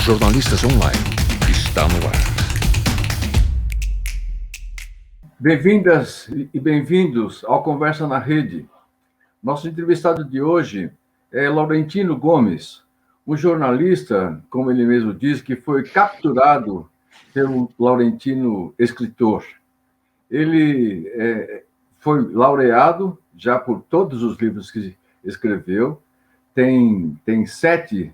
Jornalistas Online está no ar. Bem-vindas e bem-vindos ao Conversa na Rede. Nosso entrevistado de hoje é Laurentino Gomes, um jornalista, como ele mesmo diz, que foi capturado pelo Laurentino escritor. Ele foi laureado já por todos os livros que escreveu, tem sete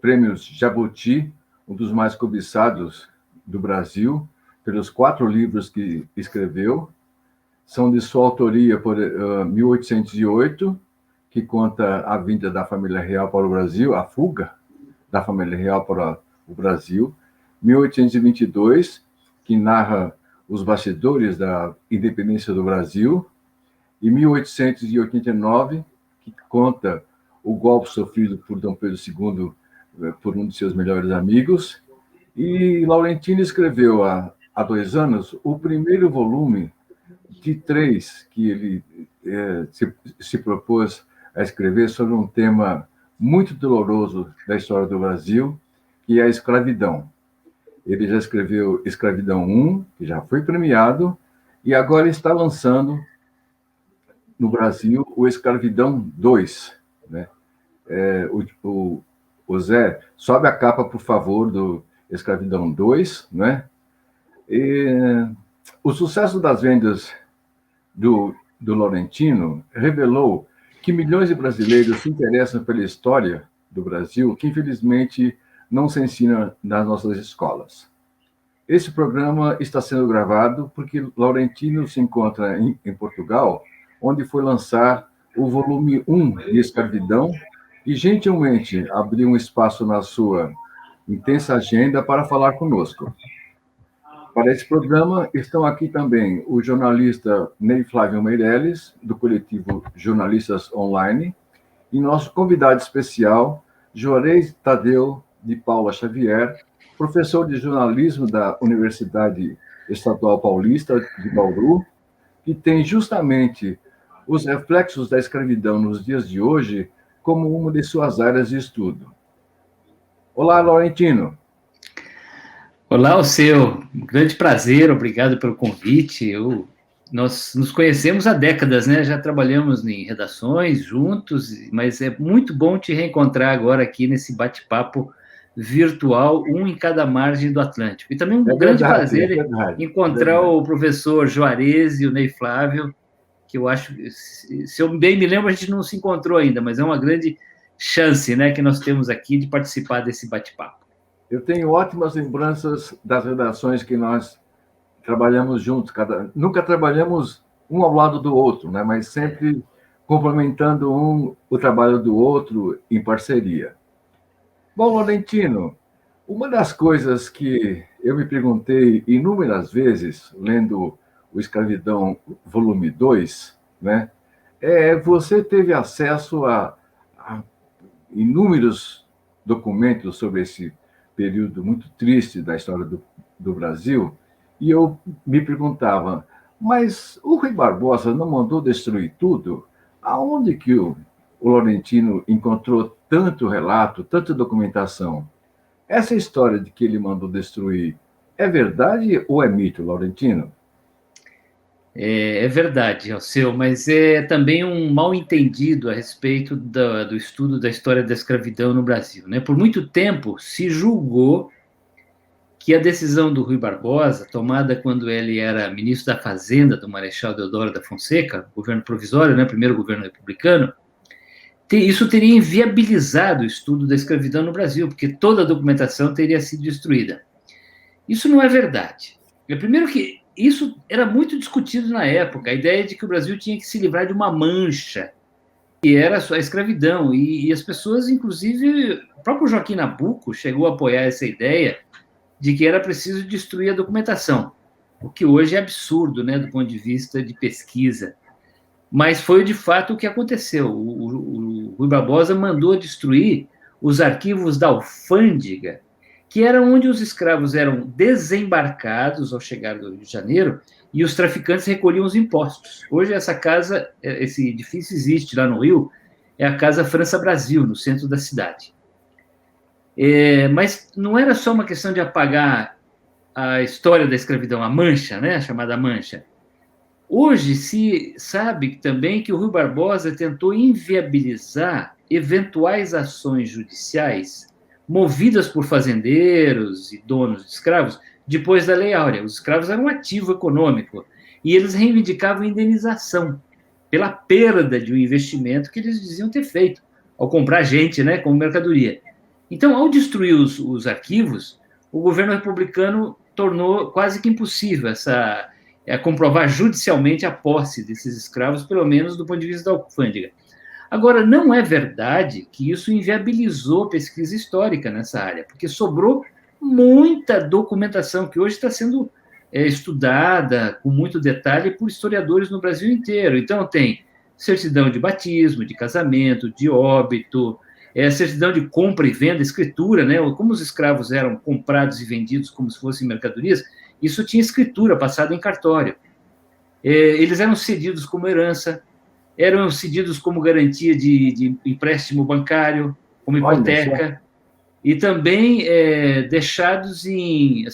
prêmios Jabuti, um dos mais cobiçados do Brasil, pelos 4 livros que escreveu. São de sua autoria por 1808, que conta a vinda da família real para o Brasil, a fuga da família real para o Brasil. 1822, que narra os bastidores da independência do Brasil. E 1889, que conta o golpe sofrido por Dom Pedro II por um de seus melhores amigos. E Laurentino escreveu há 2 anos o primeiro volume de 3 que ele se propôs a escrever sobre um tema muito doloroso da história do Brasil, que é a escravidão. Ele já escreveu Escravidão 1, que já foi premiado, e agora está lançando no Brasil o Escravidão 2, né? O Zé, sobe a capa, por favor, do Escravidão 2, né? E o sucesso das vendas do Laurentino revelou que milhões de brasileiros se interessam pela história do Brasil, que infelizmente não se ensina nas nossas escolas. Esse programa está sendo gravado porque Laurentino se encontra em Portugal, onde foi lançar o volume 1 de Escravidão, e gentilmente abriu um espaço na sua intensa agenda para falar conosco. Para esse programa estão aqui também o jornalista Ney Flávio Meirelles, do coletivo Jornalistas Online, e nosso convidado especial, Juarez Tadeu de Paula Xavier, professor de jornalismo da Universidade Estadual Paulista de Bauru, que tem justamente os reflexos da escravidão nos dias de hoje como uma de suas áreas de estudo. Olá, Laurentino. Olá, Alceu. Um grande prazer, obrigado pelo convite. Nós nos conhecemos há décadas, né? Já trabalhamos em redações juntos, mas é muito bom te reencontrar agora aqui nesse bate-papo virtual, um em cada margem do Atlântico. E também um grande prazer encontrar o professor Juarez e o Ney Flávio, que eu acho, se eu bem me lembro, a gente não se encontrou ainda, mas é uma grande chance, né, que nós temos aqui de participar desse bate-papo. Eu tenho ótimas lembranças das redações que nós trabalhamos juntos. Nunca trabalhamos um ao lado do outro, né? Mas sempre complementando o trabalho do outro em parceria. Bom, Laurentino, uma das coisas que eu me perguntei inúmeras vezes, lendo o Escravidão, volume 2, né? Você teve acesso a inúmeros documentos sobre esse período muito triste da história do Brasil, e eu me perguntava, mas o Rui Barbosa não mandou destruir tudo? Aonde que o Laurentino encontrou tanto relato, tanta documentação? Essa história de que ele mandou destruir é verdade ou é mito, Laurentino? É verdade, Alceu, mas é também um mal-entendido a respeito do estudo da história da escravidão no Brasil, né? Por muito tempo se julgou que a decisão do Rui Barbosa, tomada quando ele era ministro da Fazenda do Marechal Deodoro da Fonseca, governo provisório, né, primeiro governo republicano, isso teria inviabilizado o estudo da escravidão no Brasil, porque toda a documentação teria sido destruída. Isso não é verdade. Primeiro que isso era muito discutido na época, a ideia de que o Brasil tinha que se livrar de uma mancha, que era só a escravidão, e as pessoas, inclusive, o próprio Joaquim Nabuco chegou a apoiar essa ideia de que era preciso destruir a documentação, o que hoje é absurdo, né, do ponto de vista de pesquisa. Mas foi, de fato, o que aconteceu. O Rui Barbosa mandou destruir os arquivos da alfândega, que era onde os escravos eram desembarcados ao chegar do Rio de Janeiro e os traficantes recolhiam os impostos. Hoje essa casa, esse edifício existe lá no Rio, é a Casa França Brasil, no centro da cidade. Mas não era só uma questão de apagar a história da escravidão, a mancha, né, a chamada mancha. Hoje se sabe também que o Rui Barbosa tentou inviabilizar eventuais ações judiciais movidas por fazendeiros e donos de escravos depois da Lei Áurea. Os escravos eram um ativo econômico e eles reivindicavam indenização pela perda de um investimento que eles diziam ter feito ao comprar gente, né, como mercadoria. Então, ao destruir os arquivos, o governo republicano tornou quase que impossível comprovar judicialmente a posse desses escravos, pelo menos do ponto de vista da alfândega. Agora, não é verdade que isso inviabilizou pesquisa histórica nessa área, porque sobrou muita documentação que hoje está sendo estudada com muito detalhe por historiadores no Brasil inteiro. Então, tem certidão de batismo, de casamento, de óbito, certidão de compra e venda, escritura, né? Como os escravos eram comprados e vendidos como se fossem mercadorias, isso tinha escritura passada em cartório. Eles eram cedidos como herança, eram cedidos como garantia de empréstimo bancário, como hipoteca, e também deixados em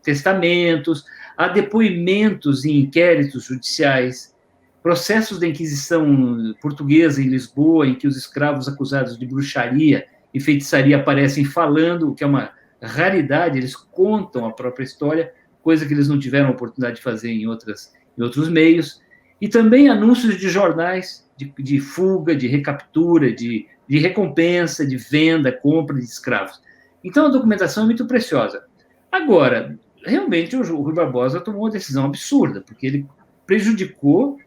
testamentos, há depoimentos em inquéritos judiciais, processos da Inquisição portuguesa em Lisboa, em que os escravos acusados de bruxaria e feitiçaria aparecem falando, o que é uma raridade, eles contam a própria história, coisa que eles não tiveram a oportunidade de fazer em outros meios, e também anúncios de jornais de fuga, de recaptura, de recompensa, de venda, compra de escravos. Então, a documentação é muito preciosa. Agora, realmente, o Rui Barbosa tomou uma decisão absurda, porque ele prejudicou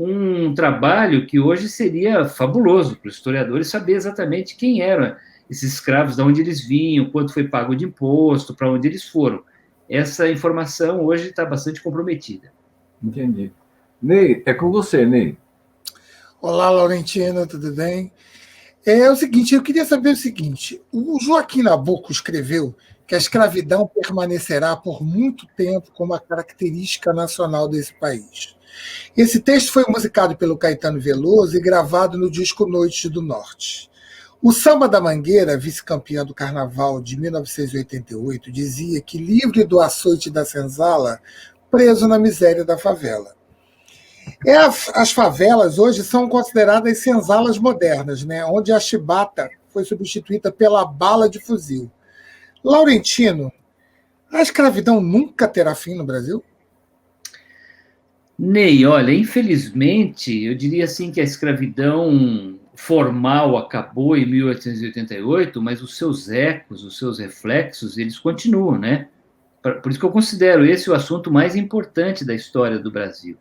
um trabalho que hoje seria fabuloso para os historiadores saber exatamente quem eram esses escravos, de onde eles vinham, quanto foi pago de imposto, para onde eles foram. Essa informação hoje está bastante comprometida. Entendi. Ney, é com você, Ney. Olá, Laurentino, tudo bem? É o seguinte, eu queria saber o seguinte, o Joaquim Nabuco escreveu que a escravidão permanecerá por muito tempo como a característica nacional desse país. Esse texto foi musicado pelo Caetano Veloso e gravado no disco Noites do Norte. O Samba da Mangueira, vice-campeão do Carnaval de 1988, dizia que livre do açoite da senzala, preso na miséria da favela. As favelas hoje são consideradas senzalas modernas, né? Onde a chibata foi substituída pela bala de fuzil. Laurentino, a escravidão nunca terá fim no Brasil? Ney, olha, infelizmente, eu diria assim que a escravidão formal acabou em 1888, mas os seus ecos, os seus reflexos, eles continuam, né? Por isso que eu considero esse o assunto mais importante da história do Brasil.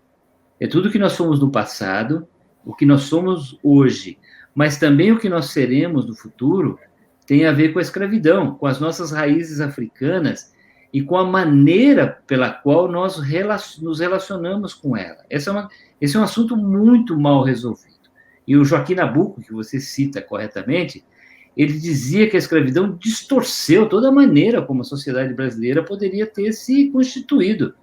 É tudo o que nós somos no passado, o que nós somos hoje, mas também o que nós seremos no futuro tem a ver com a escravidão, com as nossas raízes africanas e com a maneira pela qual nós nos relacionamos com ela. Esse é um assunto muito mal resolvido. E o Joaquim Nabuco, que você cita corretamente, ele dizia que a escravidão distorceu toda a maneira como a sociedade brasileira poderia ter se constituído.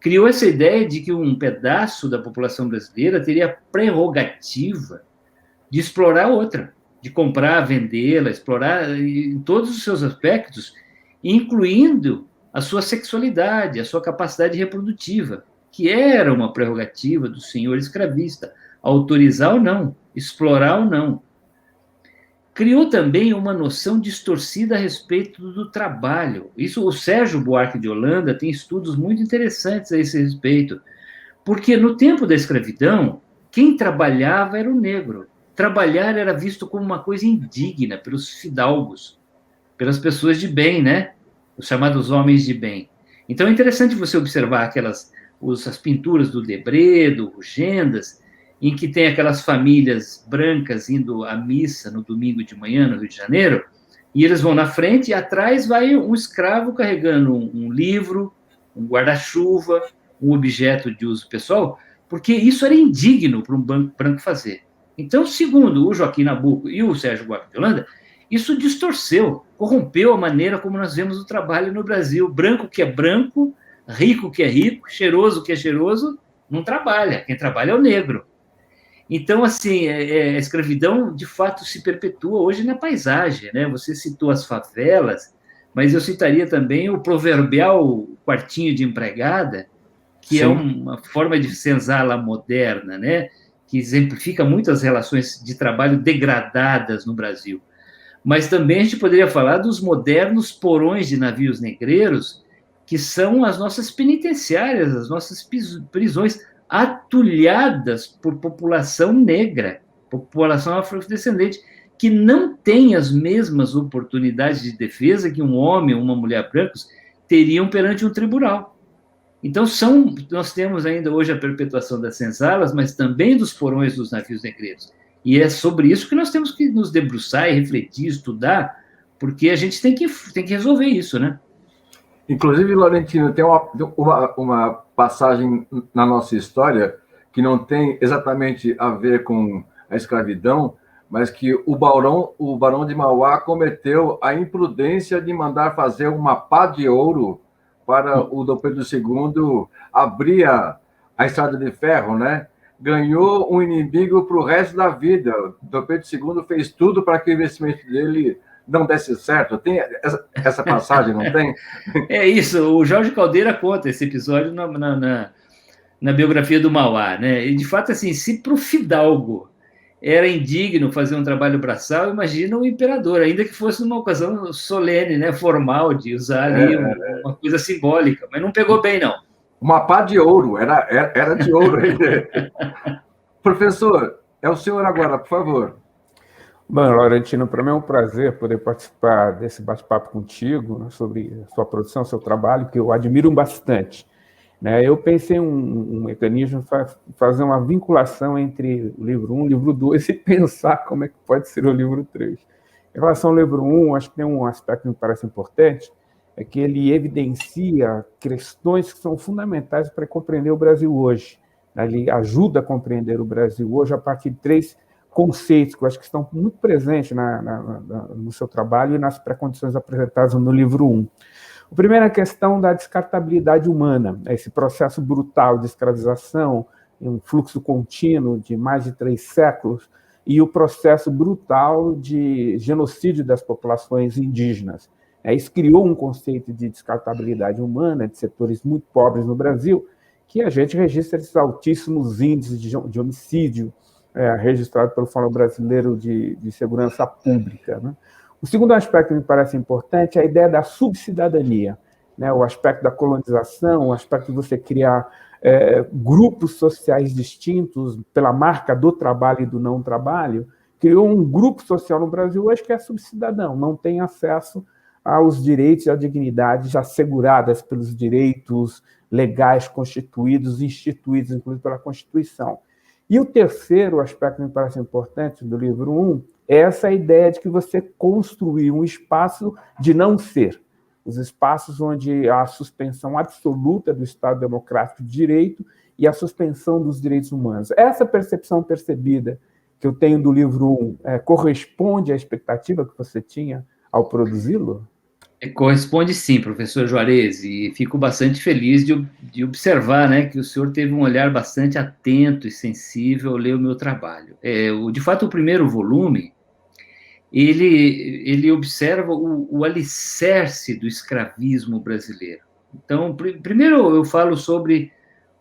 Criou essa ideia de que um pedaço da população brasileira teria a prerrogativa de explorar outra, de comprar, vendê-la, explorar em todos os seus aspectos, incluindo a sua sexualidade, a sua capacidade reprodutiva, que era uma prerrogativa do senhor escravista, autorizar ou não, explorar ou não. Criou também uma noção distorcida a respeito do trabalho. Isso, o Sérgio Buarque de Holanda tem estudos muito interessantes a esse respeito, porque no tempo da escravidão, quem trabalhava era o negro. Trabalhar era visto como uma coisa indigna pelos fidalgos, pelas pessoas de bem, né? Os chamados homens de bem. Então é interessante você observar as pinturas do Debré, do Rugendas, em que tem aquelas famílias brancas indo à missa no domingo de manhã, no Rio de Janeiro, e eles vão na frente e atrás vai um escravo carregando um livro, um guarda-chuva, um objeto de uso pessoal, porque isso era indigno para um branco fazer. Então, segundo o Joaquim Nabuco e o Sérgio Buarque de Holanda, isso distorceu, corrompeu a maneira como nós vemos o trabalho no Brasil. Branco que é branco, rico que é rico, cheiroso que é cheiroso, não trabalha. Quem trabalha é o negro. Então, assim, a escravidão, de fato, se perpetua hoje na paisagem, né? Você citou as favelas, mas eu citaria também o proverbial quartinho de empregada, que é Sim. uma forma de senzala moderna, né? Que exemplifica muito as relações de trabalho degradadas no Brasil. Mas também a gente poderia falar dos modernos porões de navios negreiros, que são as nossas penitenciárias, as nossas prisões, atulhadas por população negra, população afrodescendente, que não tem as mesmas oportunidades de defesa que um homem ou uma mulher brancos teriam perante um tribunal. Então, nós temos ainda hoje a perpetuação das senzalas, mas também dos porões dos navios negreiros. E é sobre isso que nós temos que nos debruçar e refletir, estudar, porque a gente tem que resolver isso, né? Inclusive, Laurentino, tem uma passagem na nossa história que não tem exatamente a ver com a escravidão, mas que o Barão de Mauá cometeu a imprudência de mandar fazer uma pá de ouro para o Dom Pedro II abrir a estrada de ferro, né? Ganhou um inimigo para o resto da vida. O Dom Pedro II fez tudo para que o investimento dele não desse certo. Tem essa passagem, não tem? É isso, o Jorge Caldeira conta esse episódio na biografia do Mauá, né? E, de fato, assim, se para o fidalgo era indigno fazer um trabalho braçal, imagina o imperador, ainda que fosse numa ocasião solene, né, formal, de usar ali uma coisa simbólica, mas não pegou bem, não. Uma pá de ouro, era de ouro. Professor, é o senhor agora, por favor. Bom, Laurentino, para mim é um prazer poder participar desse bate-papo contigo, né, sobre a sua produção, seu trabalho, que eu admiro bastante. Né? Eu pensei um mecanismo para fazer uma vinculação entre o livro 1 e o livro 2 e pensar como é que pode ser o livro 3. Em relação ao livro 1, acho que tem um aspecto que me parece importante, é que ele evidencia questões que são fundamentais para compreender o Brasil hoje. Ele ajuda a compreender o Brasil hoje a partir de 3 conceitos que eu acho que estão muito presentes no seu trabalho e nas pré-condições apresentadas no livro 1. O primeiro é a questão da descartabilidade humana, esse processo brutal de escravização, um fluxo contínuo de mais de 3 séculos, e o processo brutal de genocídio das populações indígenas. Isso criou um conceito de descartabilidade humana, de setores muito pobres no Brasil, que a gente registra esses altíssimos índices de homicídio registrado pelo Fórum Brasileiro de Segurança Pública, né? O segundo aspecto que me parece importante é a ideia da subcidadania, né? O aspecto da colonização, o aspecto de você criar grupos sociais distintos pela marca do trabalho e do não trabalho, criou um grupo social no Brasil hoje que é subcidadão, não tem acesso aos direitos e à dignidade asseguradas pelos direitos legais constituídos, instituídos, inclusive pela Constituição. E o terceiro aspecto que me parece importante do livro 1 é essa ideia de que você construiu um espaço de não ser, os espaços onde há a suspensão absoluta do Estado Democrático de Direito e a suspensão dos direitos humanos. Essa percepção percebida que eu tenho do livro 1 corresponde à expectativa que você tinha ao produzi-lo? Corresponde sim, professor Juarez, e fico bastante feliz de observar, né, que o senhor teve um olhar bastante atento e sensível ao ler o meu trabalho. De fato, o primeiro volume, ele observa o alicerce do escravismo brasileiro. Então, primeiro eu falo sobre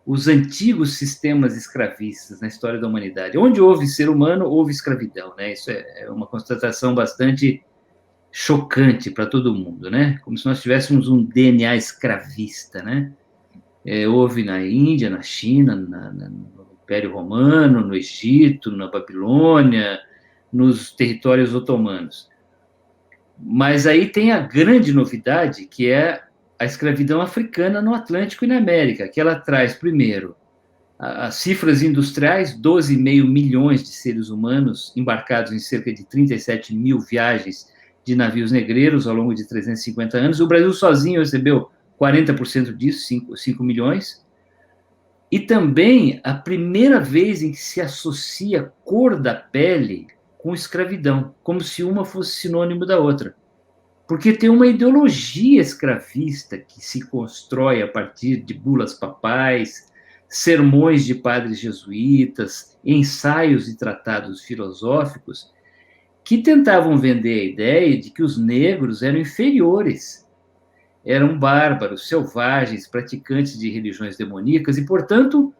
os antigos sistemas escravistas na história da humanidade. Onde houve ser humano, houve escravidão, né? Isso é uma constatação bastante chocante para todo mundo, né? Como se nós tivéssemos um DNA escravista, né? Houve na Índia, na China, no Império Romano, no Egito, na Babilônia, nos territórios otomanos. Mas aí tem a grande novidade, que é a escravidão africana no Atlântico e na América, que ela traz, primeiro, as cifras industriais, 12,5 milhões de seres humanos embarcados em cerca de 37 mil viagens de navios negreiros ao longo de 350 anos. O Brasil sozinho recebeu 40% disso, 5 milhões. E também a primeira vez em que se associa a cor da pele com escravidão, como se uma fosse sinônimo da outra. Porque tem uma ideologia escravista que se constrói a partir de bulas papais, sermões de padres jesuítas, ensaios e tratados filosóficos que tentavam vender a ideia de que os negros eram inferiores, eram bárbaros, selvagens, praticantes de religiões demoníacas e, portanto,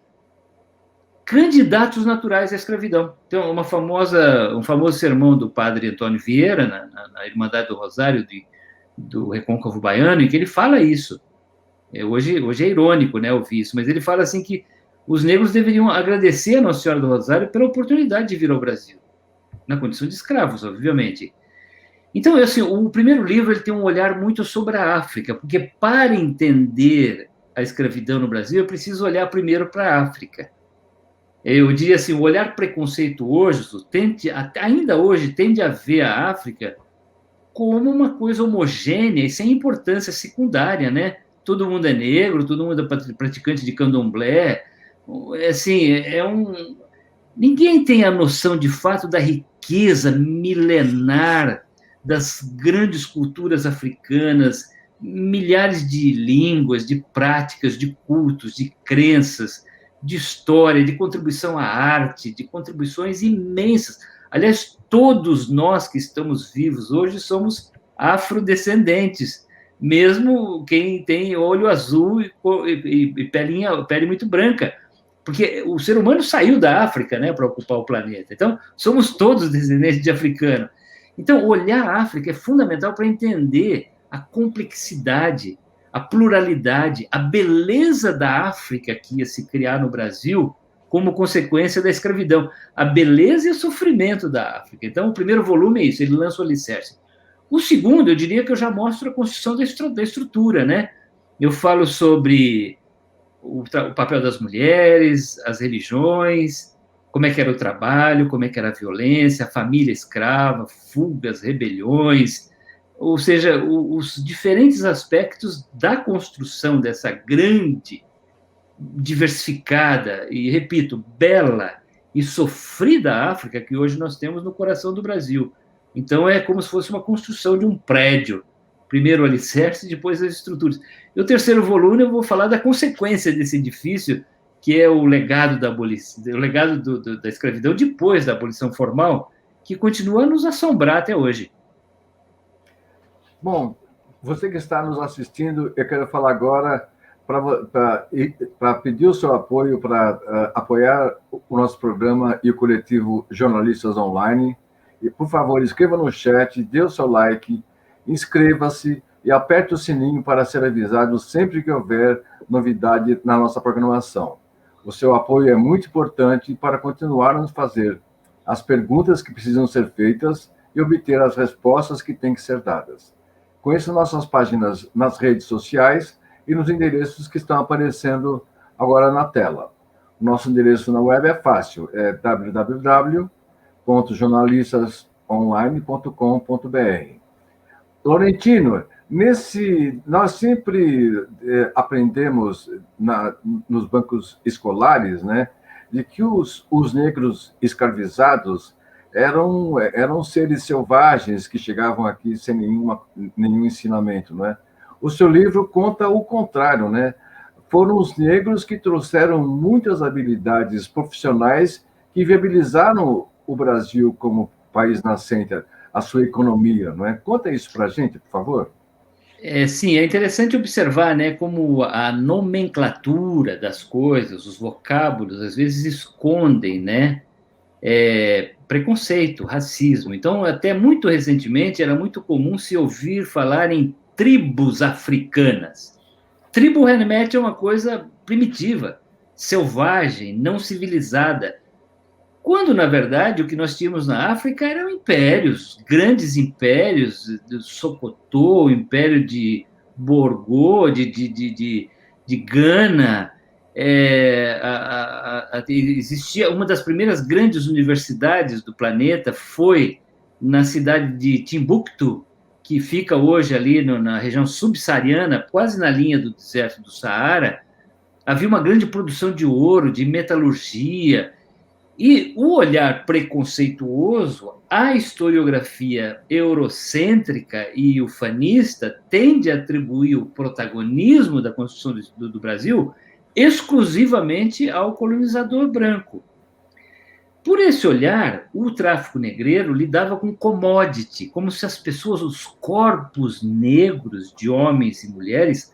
candidatos naturais à escravidão. Então, um famoso sermão do padre Antônio Vieira, na Irmandade do Rosário do Recôncavo Baiano, em que ele fala isso. Hoje é irônico, né, ouvir isso, mas ele fala assim que os negros deveriam agradecer a Nossa Senhora do Rosário pela oportunidade de vir ao Brasil, na condição de escravos, obviamente. Então, assim, o primeiro livro ele tem um olhar muito sobre a África, porque para entender a escravidão no Brasil, eu preciso olhar primeiro para a África. Eu diria assim, o olhar preconceituoso ainda hoje tende a ver a África como uma coisa homogênea e sem importância secundária, né? Todo mundo é negro, todo mundo é praticante de candomblé, assim, ninguém tem a noção de fato da riqueza milenar das grandes culturas africanas, milhares de línguas, de práticas, de cultos, de crenças, de história, de contribuição à arte, de contribuições imensas. Aliás, todos nós que estamos vivos hoje somos afrodescendentes, mesmo quem tem olho azul e pele muito branca, porque o ser humano saiu da África, né, para ocupar o planeta. Então, somos todos descendentes de africano. Então, olhar a África é fundamental para entender a complexidade, a pluralidade, a beleza da África que ia se criar no Brasil como consequência da escravidão, a beleza e o sofrimento da África. Então, o primeiro volume é isso, ele lança o alicerce. O segundo, eu diria que eu já mostro a construção da estrutura, né? Eu falo sobre o papel das mulheres, as religiões, como é que era o trabalho, como é que era a violência, a família escrava, fugas, rebeliões, ou seja, os diferentes aspectos da construção dessa grande, diversificada e, repito, bela e sofrida África que hoje nós temos no coração do Brasil. Então, é como se fosse uma construção de um prédio. Primeiro o alicerce, depois as estruturas. E o terceiro volume eu vou falar da consequência desse edifício, que é o legado da abolição, o legado da escravidão depois da abolição formal, que continua a nos assombrar até hoje. Bom, você que está nos assistindo, eu quero falar agora para pedir o seu apoio para apoiar o nosso programa e o coletivo Jornalistas Online. E, por favor, escreva no chat, dê o seu like, inscreva-se e aperte o sininho para ser avisado sempre que houver novidade na nossa programação. O seu apoio é muito importante para continuarmos a fazer as perguntas que precisam ser feitas e obter as respostas que têm que ser dadas. Conheça nossas páginas nas redes sociais e nos endereços que estão aparecendo agora na tela. O nosso endereço na web é fácil, é www.jornalistasonline.com.br. Laurentino, nós sempre aprendemos nos bancos escolares, né, de que os negros escravizados eram seres selvagens que chegavam aqui sem nenhum ensinamento, né? O seu livro conta o contrário, né? Foram os negros que trouxeram muitas habilidades profissionais que viabilizaram o Brasil como país nascente, a sua economia, não é? Conta isso para a gente, por favor. Sim, é interessante observar, né, como a nomenclatura das coisas, os vocábulos, às vezes escondem, né, preconceito, racismo. Então, até muito recentemente, era muito comum se ouvir falar em tribos africanas. Tribo remete a uma coisa primitiva, selvagem, não civilizada, quando, na verdade, o que nós tínhamos na África eram impérios, grandes impérios, do Sokoto, o Império de Borgô, de Gana. Existia uma das primeiras grandes universidades do planeta, foi na cidade de Timbuktu, que fica hoje ali na região subsaariana, quase na linha do deserto do Saara. Havia uma grande produção de ouro, de metalurgia, e o olhar preconceituoso, a historiografia eurocêntrica e ufanista tende a atribuir o protagonismo da construção do Brasil exclusivamente ao colonizador branco. Por esse olhar, o tráfico negreiro lidava com commodity, como se as pessoas, os corpos negros de homens e mulheres,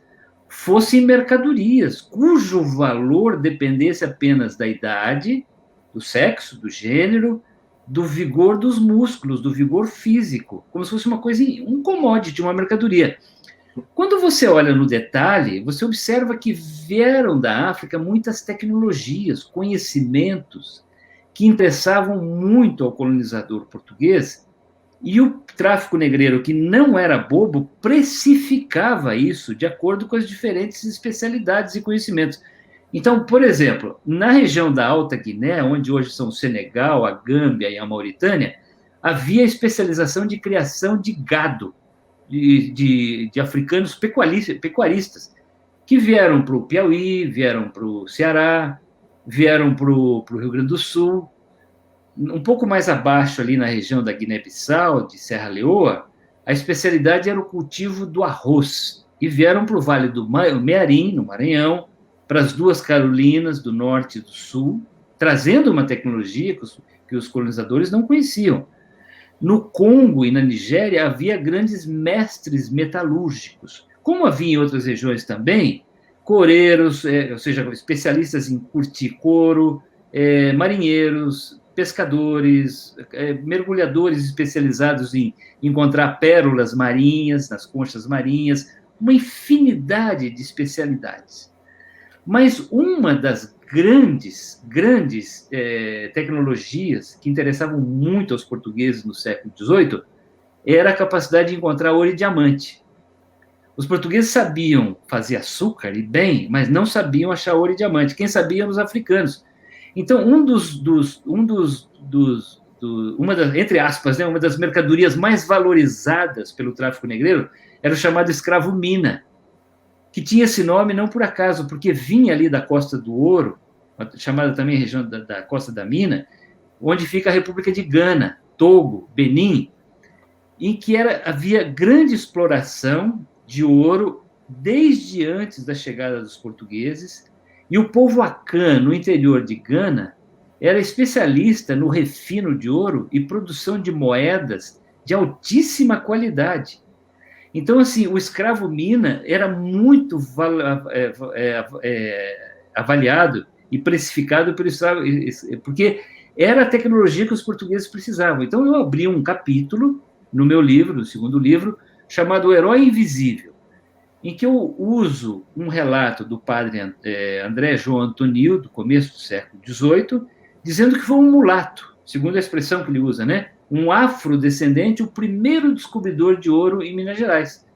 fossem mercadorias, cujo valor dependesse apenas da idade, do sexo, do gênero, do vigor dos músculos, do vigor físico, como se fosse uma coisa, um commodity, uma mercadoria. Quando você olha no detalhe, você observa que vieram da África muitas tecnologias, conhecimentos que interessavam muito ao colonizador português, e o tráfico negreiro, que não era bobo, precificava isso de acordo com as diferentes especialidades e conhecimentos. Então, por exemplo, na região da Alta Guiné, onde hoje são o Senegal, a Gâmbia e a Mauritânia, havia especialização de criação de gado, de africanos pecuaristas, que vieram para o Piauí, vieram para o Ceará, vieram para o Rio Grande do Sul. Um pouco mais abaixo, ali na região da Guiné-Bissau, de Serra Leoa, a especialidade era o cultivo do arroz. E vieram para o Vale do Mearim, no Maranhão, para as duas Carolinas, do Norte e do Sul, trazendo uma tecnologia que os colonizadores não conheciam. No Congo e na Nigéria havia grandes mestres metalúrgicos, como havia em outras regiões também, coreiros, ou seja, especialistas em curtir couro, marinheiros, pescadores, mergulhadores especializados em encontrar pérolas marinhas, nas conchas marinhas, uma infinidade de especialidades. Mas uma das grandes tecnologias que interessavam muito aos portugueses no século XVIII era a capacidade de encontrar ouro e diamante. Os portugueses sabiam fazer açúcar, e bem, mas não sabiam achar ouro e diamante. Quem sabia eram os africanos. Então, entre aspas, né, uma das mercadorias mais valorizadas pelo tráfico negreiro era o chamado escravo-mina, que tinha esse nome não por acaso, porque vinha ali da Costa do Ouro, chamada também região da Costa da Mina, onde fica a República de Gana, Togo, Benin, em que havia grande exploração de ouro desde antes da chegada dos portugueses, e o povo Akan, no interior de Gana, era especialista no refino de ouro e produção de moedas de altíssima qualidade. Então, assim, o escravo-mina era muito avaliado e precificado pelo escravo, porque era a tecnologia que os portugueses precisavam. Então, eu abri um capítulo no meu livro, no segundo livro, chamado O Herói Invisível, em que eu uso um relato do padre André João Antonil, do começo do século XVIII, dizendo que foi um mulato, segundo a expressão que ele usa, né? Um afrodescendente, o primeiro descobridor de ouro em Minas Gerais.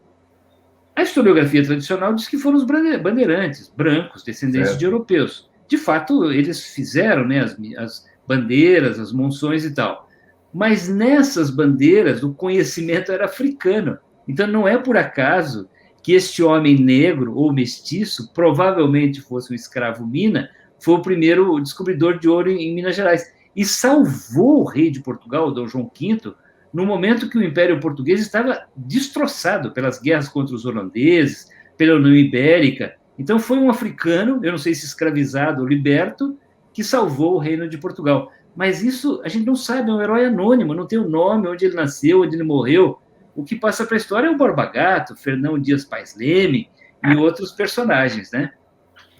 A historiografia tradicional diz que foram os bandeirantes, brancos, descendentes de europeus. De fato, eles fizeram, né, as bandeiras, as monções e tal. Mas nessas bandeiras, o conhecimento era africano. Então, não é por acaso que este homem negro ou mestiço, provavelmente fosse um escravo-mina, foi o primeiro descobridor de ouro em Minas Gerais. E salvou o rei de Portugal, Dom João V, no momento que o Império Português estava destroçado pelas guerras contra os holandeses, pela União Ibérica. Então, foi um africano, eu não sei se escravizado ou liberto, que salvou o reino de Portugal. Mas isso a gente não sabe, é um herói anônimo, não tem o nome, onde ele nasceu, onde ele morreu. O que passa para a história é o Borba Gato, Fernão Dias Pais Leme e outros personagens, né?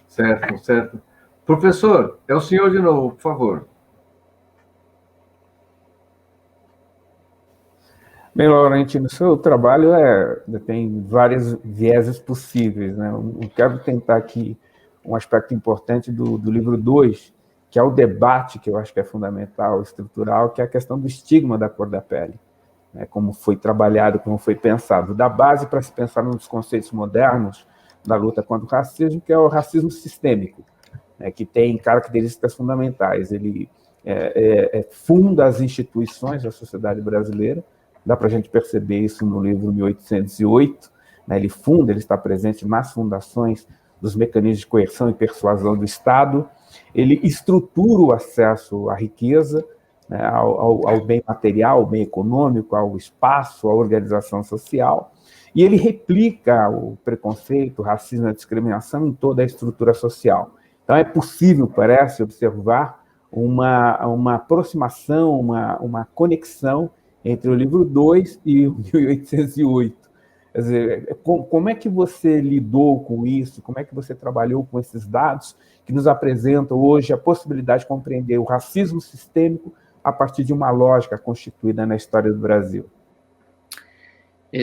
Certo, certo. Professor, é o senhor de novo, por favor. Bem, Laurentino, seu trabalho tem vários vieses possíveis, né? Eu quero tentar aqui um aspecto importante do livro 2, que é o debate, que eu acho que é fundamental, estrutural, que é a questão do estigma da cor da pele. Né, como foi trabalhado, como foi pensado, da base para se pensar nos conceitos modernos da luta contra o racismo, que é o racismo sistêmico, né, que tem características fundamentais. Ele funda as instituições da sociedade brasileira, dá para a gente perceber isso no livro 1808, né, ele está presente nas fundações dos mecanismos de coerção e persuasão do Estado, ele estrutura o acesso à riqueza, né, ao bem material, ao bem econômico, ao espaço, à organização social, E ele replica o preconceito, o racismo e a discriminação em toda a estrutura social. Então, é possível, parece, observar uma aproximação, uma conexão entre o livro 2 e o 1808. Quer dizer, como é que você lidou com isso? Como é que você trabalhou com esses dados que nos apresentam hoje a possibilidade de compreender o racismo sistêmico a partir de uma lógica constituída na história do Brasil?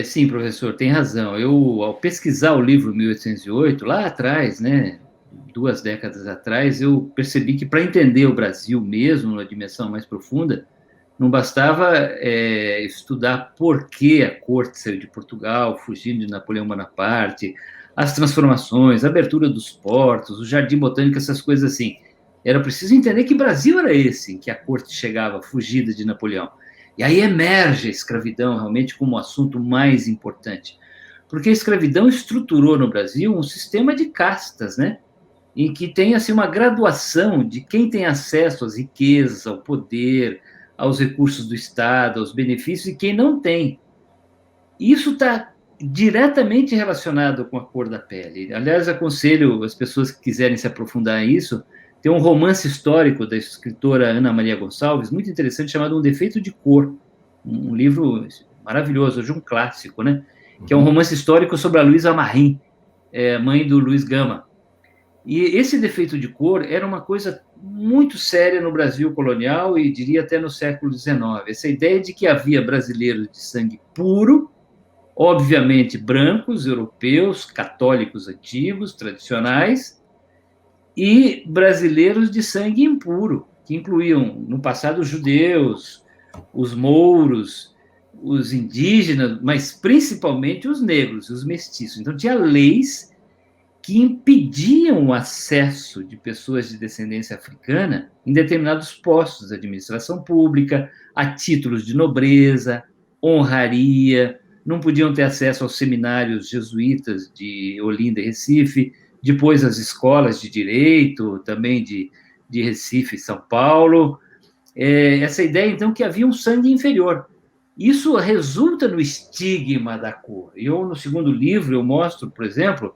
Sim, professor, tem razão. Eu, ao pesquisar o livro 1808, lá atrás, né, 2 décadas atrás, eu percebi que para entender o Brasil mesmo, numa dimensão mais profunda, não bastava estudar por que a corte saiu de Portugal, fugindo de Napoleão Bonaparte, as transformações, a abertura dos portos, o jardim botânico, essas coisas assim. Era preciso entender que Brasil era esse, em que a corte chegava fugida de Napoleão. E aí emerge a escravidão realmente como o assunto mais importante. Porque a escravidão estruturou no Brasil um sistema de castas, né? Em que tem assim, uma graduação de quem tem acesso às riquezas, ao poder, aos recursos do Estado, aos benefícios, e quem não tem. Isso está diretamente relacionado com a cor da pele. Aliás, aconselho as pessoas que quiserem se aprofundar nisso, tem um romance histórico da escritora Ana Maria Gonçalves, muito interessante, chamado Um Defeito de Cor, um livro maravilhoso, hoje um clássico, né? Que é um romance histórico sobre a Luísa Marim, mãe do Luiz Gama. E esse defeito de cor era uma coisa muito séria no Brasil colonial e diria até no século XIX. Essa ideia de que havia brasileiros de sangue puro, obviamente brancos, europeus, católicos antigos, tradicionais, e brasileiros de sangue impuro, que incluíam, no passado, os judeus, os mouros, os indígenas, mas principalmente os negros, os mestiços. Então, tinha leis que impediam o acesso de pessoas de descendência africana em determinados postos de administração pública, a títulos de nobreza, honraria, não podiam ter acesso aos seminários jesuítas de Olinda e Recife, depois as escolas de direito, também de Recife e São Paulo. Essa ideia, então, que havia um sangue inferior. Isso resulta no estigma da cor. Eu, no segundo livro, eu mostro, por exemplo,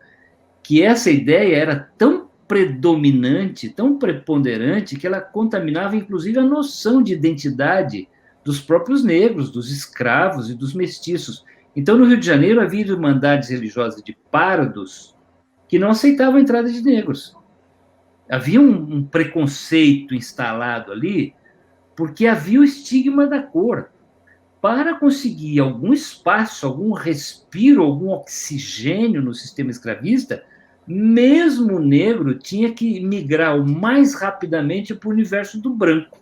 que essa ideia era tão predominante, tão preponderante, que ela contaminava, inclusive, a noção de identidade dos próprios negros, dos escravos e dos mestiços. Então, no Rio de Janeiro, havia irmandades religiosas de pardos que não aceitavam a entrada de negros. Havia um preconceito instalado ali, porque havia o estigma da cor. Para conseguir algum espaço, algum respiro, algum oxigênio no sistema escravista, mesmo o negro tinha que migrar o mais rapidamente para o universo do branco.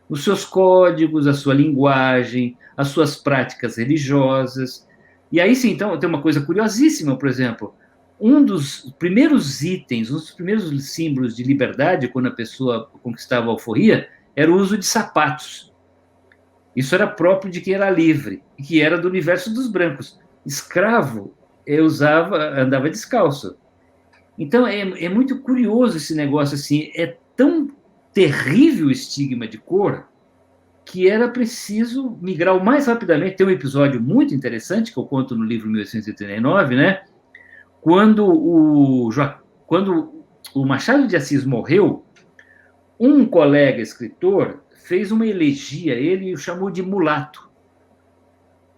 Os seus códigos, a sua linguagem, as suas práticas religiosas. E aí sim, então, tem uma coisa curiosíssima, por exemplo, um dos primeiros itens, um dos primeiros símbolos de liberdade, quando a pessoa conquistava a alforria, era o uso de sapatos. Isso era próprio de quem era livre, e que era do universo dos brancos. Escravo andava descalço. Então, é muito curioso esse negócio, assim, é tão terrível o estigma de cor que era preciso migrar o mais rapidamente. Tem um episódio muito interessante que eu conto no livro 1889, né? Quando o Machado de Assis morreu, um colega escritor fez uma elegia a ele e o chamou de mulato.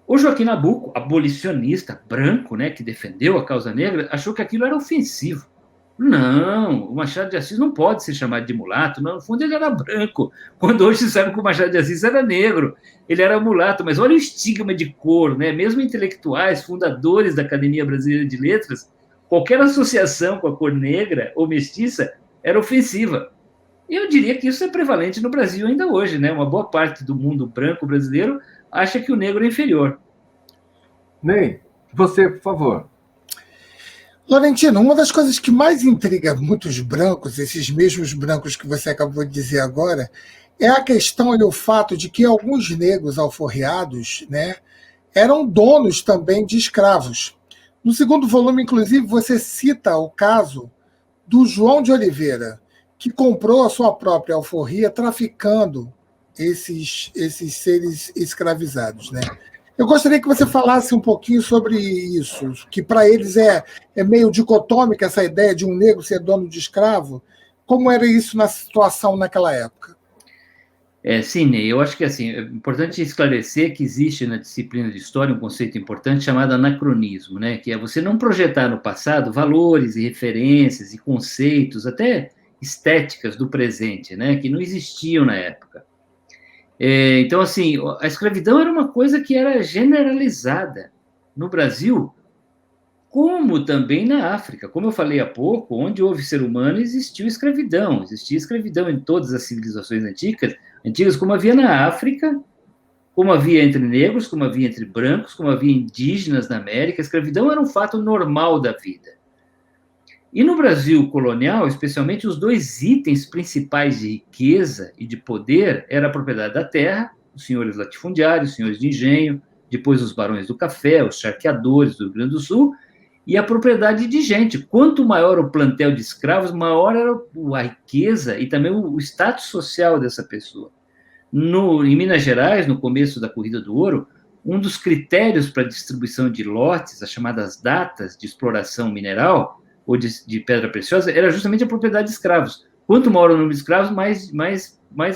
O Joaquim Nabuco, abolicionista branco, né, que defendeu a causa negra, achou que aquilo era ofensivo. Não, o Machado de Assis não pode ser chamado de mulato, no fundo ele era branco, quando hoje se sabe que o Machado de Assis era negro, ele era mulato, mas olha o estigma de cor, né? Mesmo intelectuais, fundadores da Academia Brasileira de Letras, qualquer associação com a cor negra ou mestiça era ofensiva. E eu diria que isso é prevalente no Brasil ainda hoje, né? Uma boa parte do mundo branco brasileiro acha que o negro é inferior. Ney, você, por favor. Laurentino, uma das coisas que mais intriga muitos brancos, esses mesmos brancos que você acabou de dizer agora, é a questão e o fato de que alguns negros alforriados, né, eram donos também de escravos. No segundo volume, inclusive, você cita o caso do João de Oliveira, que comprou a sua própria alforria traficando esses seres escravizados, né? Eu gostaria que você falasse um pouquinho sobre isso, que para eles é meio dicotômica essa ideia de um negro ser dono de escravo. Como era isso na situação naquela época? Sim, Ney, eu acho que assim, é importante esclarecer que existe na disciplina de história um conceito importante chamado anacronismo, né? Que é você não projetar no passado valores e referências e conceitos, até estéticas do presente, né? Que não existiam na época. Então, assim, a escravidão era uma coisa que era generalizada no Brasil, como também na África. Como eu falei há pouco, onde houve ser humano, existiu escravidão. Existia escravidão em todas as civilizações antigas, como havia na África, como havia entre negros, como havia entre brancos, como havia indígenas na América. A escravidão era um fato normal da vida. E no Brasil colonial, especialmente, os dois itens principais de riqueza e de poder era a propriedade da terra, os senhores latifundiários, os senhores de engenho, depois os barões do café, os charqueadores do Rio Grande do Sul, e a propriedade de gente. Quanto maior o plantel de escravos, maior era a riqueza e também o status social dessa pessoa. Em Minas Gerais, no começo da Corrida do Ouro, um dos critérios para a distribuição de lotes, as chamadas datas de exploração mineral, ou de pedra preciosa, era justamente a propriedade de escravos. Quanto maior o número de escravos, mais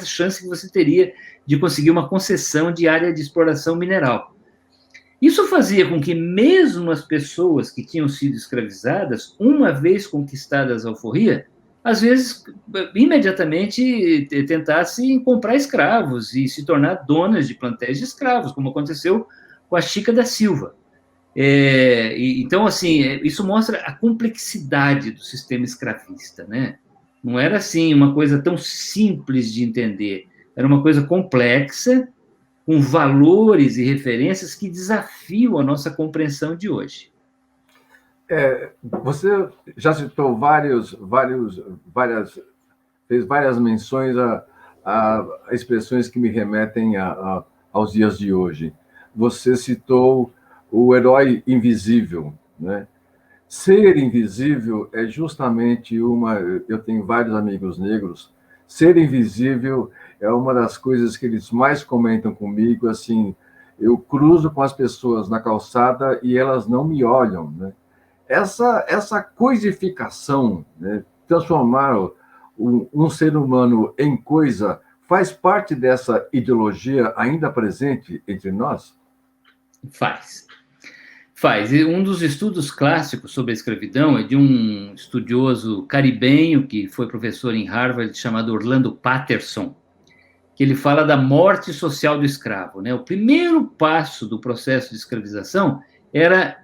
chance que você teria de conseguir uma concessão de área de exploração mineral. Isso fazia com que mesmo as pessoas que tinham sido escravizadas, uma vez conquistadas a alforria, às vezes, imediatamente tentassem comprar escravos e se tornar donas de plantéis de escravos, como aconteceu com a Chica da Silva. Então, assim, isso mostra a complexidade do sistema escravista, né? Não era, assim, uma coisa tão simples de entender. Era uma coisa complexa, com valores e referências que desafiam a nossa compreensão de hoje. Você já citou fez várias menções a expressões que me remetem aos dias de hoje. Você citou o herói invisível, né? Ser invisível é justamente eu tenho vários amigos negros. Ser invisível é uma das coisas que eles mais comentam comigo. Assim, eu cruzo com as pessoas na calçada e elas não me olham, né? Essa coisificação, né? Transformar um ser humano em coisa, faz parte dessa ideologia ainda presente entre nós? Faz. E um dos estudos clássicos sobre a escravidão é de um estudioso caribenho que foi professor em Harvard, chamado Orlando Patterson, que ele fala da morte social do escravo, né? O primeiro passo do processo de escravização era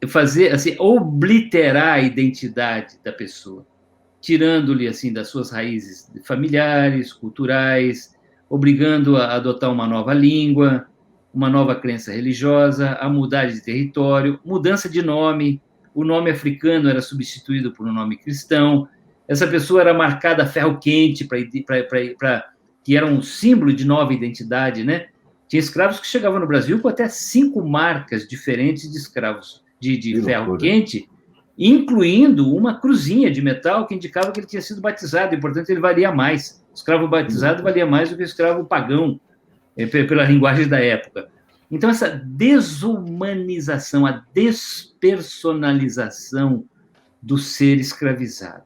fazer, assim, obliterar a identidade da pessoa, tirando-lhe, assim, das suas raízes familiares, culturais, obrigando a adotar uma nova língua, uma nova crença religiosa, a mudar de território, mudança de nome, o nome africano era substituído por um nome cristão, essa pessoa era marcada a ferro quente, que era um símbolo de nova identidade, né? Tinha escravos que chegavam no Brasil com até 5 marcas diferentes de escravos de ferro quente, incluindo uma cruzinha de metal que indicava que ele tinha sido batizado, e, portanto, ele valia mais. O escravo batizado valia mais do que o escravo pagão, pela linguagem da época. Então, essa desumanização, a despersonalização do ser escravizado.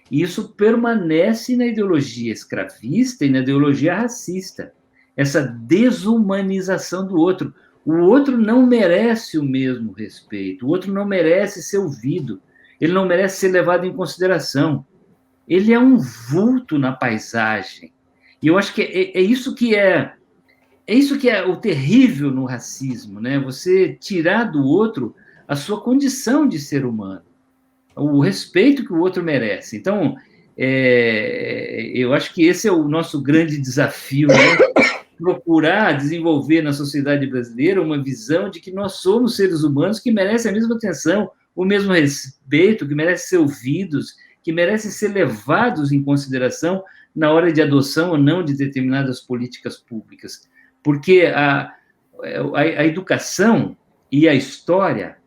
E isso permanece na ideologia escravista e na ideologia racista. Essa desumanização do outro. O outro não merece o mesmo respeito, o outro não merece ser ouvido, ele não merece ser levado em consideração. Ele é um vulto na paisagem. E eu acho que é isso que é o terrível no racismo, né? Você tirar do outro a sua condição de ser humano, o respeito que o outro merece. Então, eu acho que esse é o nosso grande desafio, né? Procurar desenvolver na sociedade brasileira uma visão de que nós somos seres humanos que merecem a mesma atenção, o mesmo respeito, que merecem ser ouvidos, que merecem ser levados em consideração na hora de adoção ou não de determinadas políticas públicas. Porque a educação e a história,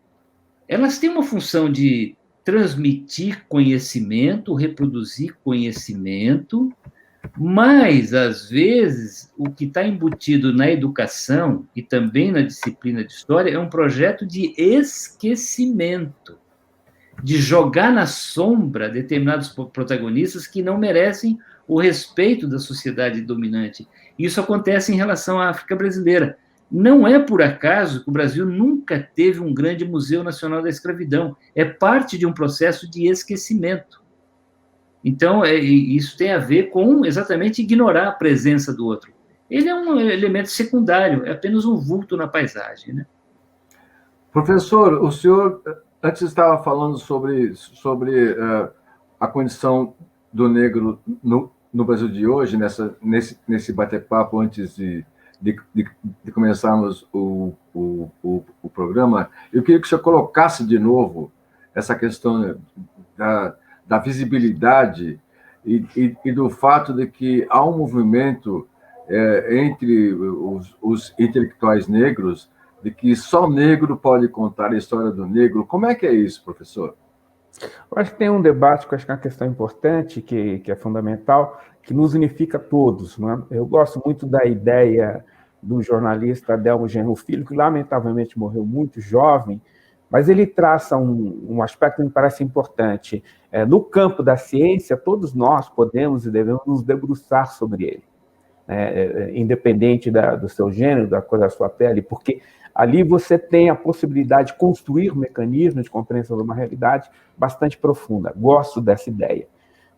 elas têm uma função de transmitir conhecimento, reproduzir conhecimento, Mas, às vezes, o que está embutido na educação e também na disciplina de história é um projeto de esquecimento, de jogar na sombra determinados protagonistas que não merecem o respeito da sociedade dominante. Isso acontece em relação à África brasileira. Não é por acaso que o Brasil nunca teve um grande Museu Nacional da Escravidão. É parte de um processo de esquecimento. Então, isso tem a ver com exatamente ignorar a presença do outro. Ele é um elemento secundário, é apenas um vulto na paisagem, né? Professor, o senhor antes estava falando sobre a condição do negro no Brasil de hoje, nesse bate-papo antes de começarmos o programa. Eu queria que o senhor colocasse de novo essa questão da visibilidade e do fato de que há um movimento entre os intelectuais negros de que só negro pode contar a história do negro. Como é que é isso, professor? Eu acho que tem um debate que eu acho que é uma questão importante, que é fundamental, que nos unifica todos. Né? Eu gosto muito da ideia do jornalista Adelmo Genro Filho, que lamentavelmente morreu muito jovem, mas ele traça um aspecto que me parece importante. No campo da ciência, todos nós podemos e devemos nos debruçar sobre ele, independente do seu gênero, da cor da sua pele, porque ali você tem a possibilidade de construir mecanismos de compreensão de uma realidade bastante profunda. Gosto dessa ideia.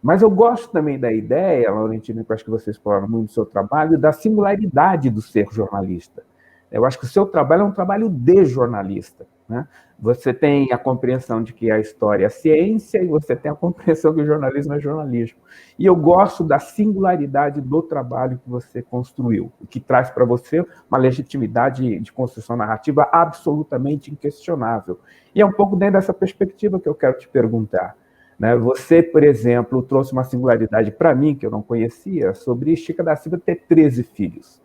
Mas eu gosto também da ideia, Laurentino, que eu acho que você explora muito no seu trabalho, da singularidade do ser jornalista. Eu acho que o seu trabalho é um trabalho de jornalista. Né? Você tem a compreensão de que a história é ciência e você tem a compreensão que o jornalismo é jornalismo. E eu gosto da singularidade do trabalho que você construiu, o que traz para você uma legitimidade de construção narrativa absolutamente inquestionável. E é um pouco dentro dessa perspectiva que eu quero te perguntar. Né? Você, por exemplo, trouxe uma singularidade para mim, que eu não conhecia, sobre Chica da Silva ter 13 filhos.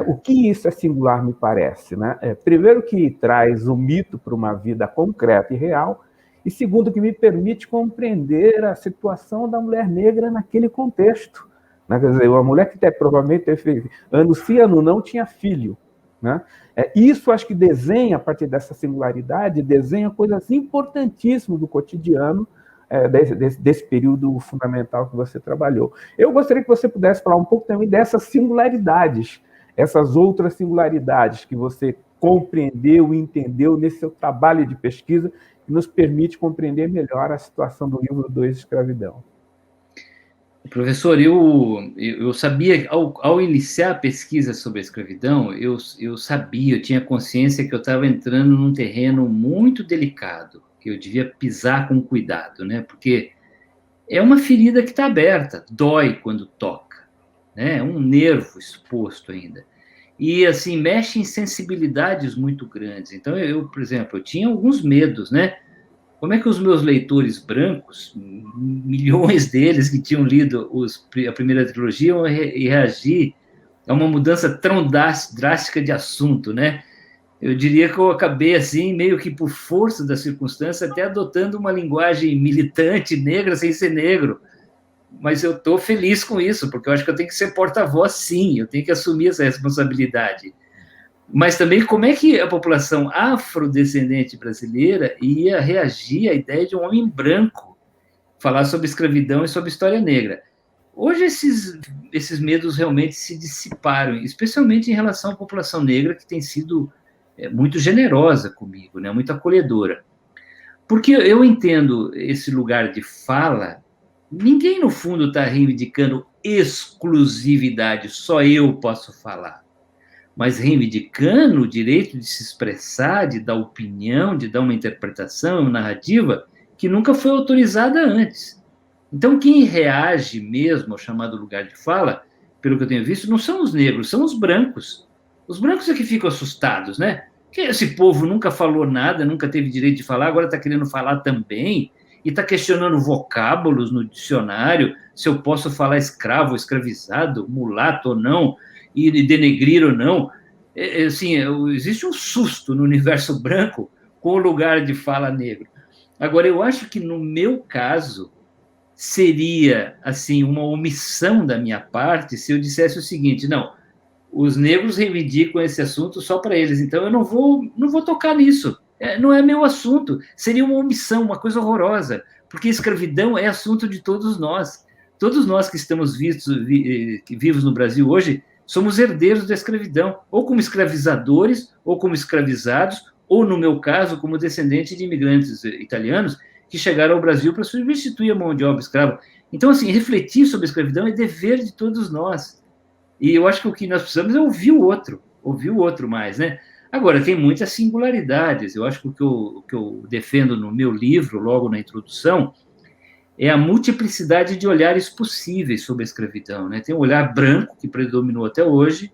O que isso é singular, me parece? Né? Primeiro, que traz o mito para uma vida concreta e real, e segundo, que me permite compreender a situação da mulher negra naquele contexto. Né? Quer dizer, uma mulher que provavelmente teve ano sim, ano não, tinha filho. Né? Isso acho que desenha, a partir dessa singularidade, desenha coisas importantíssimas do cotidiano desse período fundamental que você trabalhou. Eu gostaria que você pudesse falar um pouco também dessas singularidades, essas outras singularidades que você compreendeu e entendeu nesse seu trabalho de pesquisa, que nos permite compreender melhor a situação do livro 2, Escravidão. Professor, eu sabia, ao iniciar a pesquisa sobre a escravidão, eu sabia, eu tinha consciência que eu estava entrando num terreno muito delicado, que eu devia pisar com cuidado, né? Porque é uma ferida que está aberta, dói quando toca, né? É um nervo exposto ainda. E, assim, mexe em sensibilidades muito grandes. Então, por exemplo, eu tinha alguns medos, né? Como é que os meus leitores brancos, milhões deles que tinham lido a primeira trilogia, iam reagir a uma mudança tão drástica de assunto, né? Eu diria que eu acabei, assim, meio que por força da circunstância, até adotando uma linguagem militante, negra, sem ser negro. Mas eu estou feliz com isso, porque eu acho que eu tenho que ser porta-voz, sim, eu tenho que assumir essa responsabilidade. Mas também como é que a população afrodescendente brasileira ia reagir à ideia de um homem branco falar sobre escravidão e sobre história negra. Hoje esses medos realmente se dissiparam, especialmente em relação à população negra, que tem sido muito generosa comigo, né, muito acolhedora. Porque eu entendo esse lugar de fala, ninguém no fundo está reivindicando exclusividade, só eu posso falar. Mas reivindicando o direito de se expressar, de dar opinião, de dar uma interpretação, uma narrativa que nunca foi autorizada antes. Então, quem reage mesmo ao chamado lugar de fala, pelo que eu tenho visto, não são os negros, são os brancos. Os brancos é que ficam assustados, né? Que esse povo nunca falou nada, nunca teve direito de falar, agora está querendo falar também, e está questionando vocábulos no dicionário, se eu posso falar escravo, escravizado, mulato ou não, e denegrir ou não. Assim, existe um susto no universo branco com o lugar de fala negro. Agora, eu acho que no meu caso, seria assim uma omissão da minha parte se eu dissesse o seguinte: não, os negros reivindicam esse assunto só para eles, então eu não vou tocar nisso. Não é meu assunto. Seria uma omissão, uma coisa horrorosa, porque escravidão é assunto de todos nós. Todos nós que estamos vivos no Brasil hoje somos herdeiros da escravidão, ou como escravizadores, ou como escravizados, ou, no meu caso, como descendente de imigrantes italianos que chegaram ao Brasil para substituir a mão de obra escrava. Então, assim, refletir sobre a escravidão é dever de todos nós. E eu acho que o que nós precisamos é ouvir o outro mais, né? Agora, tem muitas singularidades. Eu acho que o que eu defendo no meu livro, logo na introdução, é a multiplicidade de olhares possíveis sobre a escravidão, né? Tem o olhar branco, que predominou até hoje,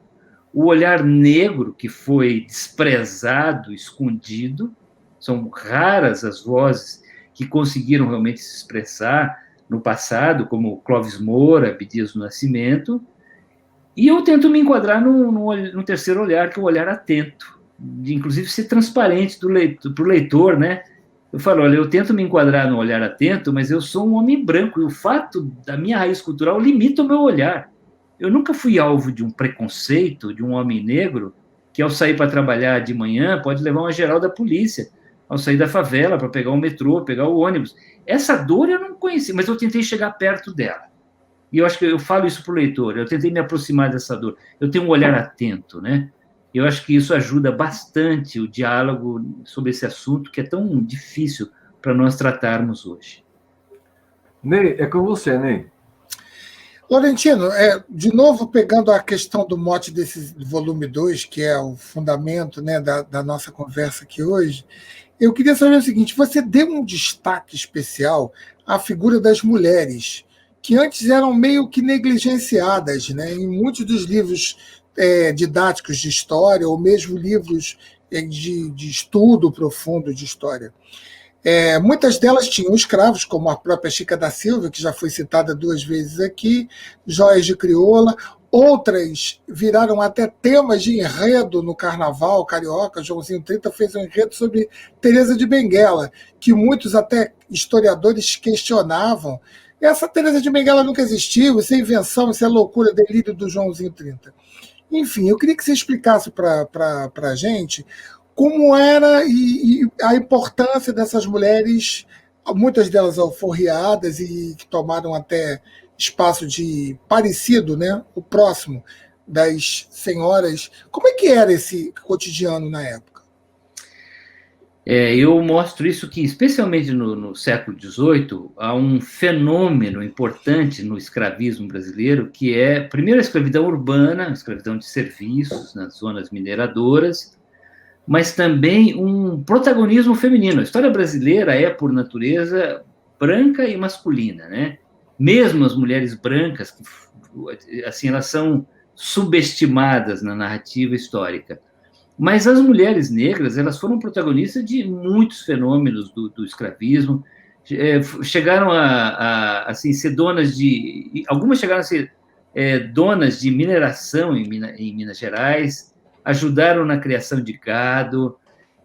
o olhar negro, que foi desprezado, escondido. São raras as vozes que conseguiram realmente se expressar no passado, como Clóvis Moura, Abdias do Nascimento. E eu tento me enquadrar no terceiro olhar, que é o olhar atento, de inclusive ser transparente para o leitor, né? Eu falo, olha, eu tento me enquadrar no olhar atento, mas eu sou um homem branco, e o fato da minha raiz cultural limita o meu olhar. Eu nunca fui alvo de um preconceito de um homem negro que, ao sair para trabalhar de manhã, pode levar uma geral da polícia, ao sair da favela para pegar o metrô, pegar o ônibus. Essa dor eu não conheci, mas eu tentei chegar perto dela. E eu acho que eu falo isso para o leitor, eu tentei me aproximar dessa dor. Eu tenho um olhar atento, né? Eu acho que isso ajuda bastante o diálogo sobre esse assunto que é tão difícil para nós tratarmos hoje. Ney, é com você, Ney. Laurentino, de novo pegando a questão do mote desse volume 2, que é o fundamento, né, da nossa conversa aqui hoje, eu queria saber o seguinte: você deu um destaque especial à figura das mulheres, que antes eram meio que negligenciadas, né, em muitos dos livros didáticos de história, ou mesmo livros de estudo profundo de história. Muitas delas tinham escravos, como a própria Chica da Silva, que já foi citada 2 vezes aqui, Joias de Crioula. Outras viraram até temas de enredo no Carnaval carioca. Joãozinho 30 fez um enredo sobre Teresa de Benguela, que muitos até historiadores questionavam. Essa Teresa de Benguela nunca existiu, isso é invenção, isso é loucura, delírio do Joãozinho 30. Enfim, eu queria que você explicasse para a gente como era e a importância dessas mulheres, muitas delas alforriadas e que tomaram até espaço de parecido, né, o próximo das senhoras. Como é que era esse cotidiano na época? Eu mostro isso que, especialmente no século XVIII, há um fenômeno importante no escravismo brasileiro, que é, primeiro, a escravidão urbana, a escravidão de serviços nas zonas mineradoras, mas também um protagonismo feminino. A história brasileira é, por natureza, branca e masculina, né? Mesmo as mulheres brancas, que, assim, elas são subestimadas na narrativa histórica. Mas as mulheres negras, elas foram protagonistas de muitos fenômenos do escravismo, chegaram a assim, ser donas de... Algumas chegaram a ser donas de mineração em Minas Gerais, ajudaram na criação de gado,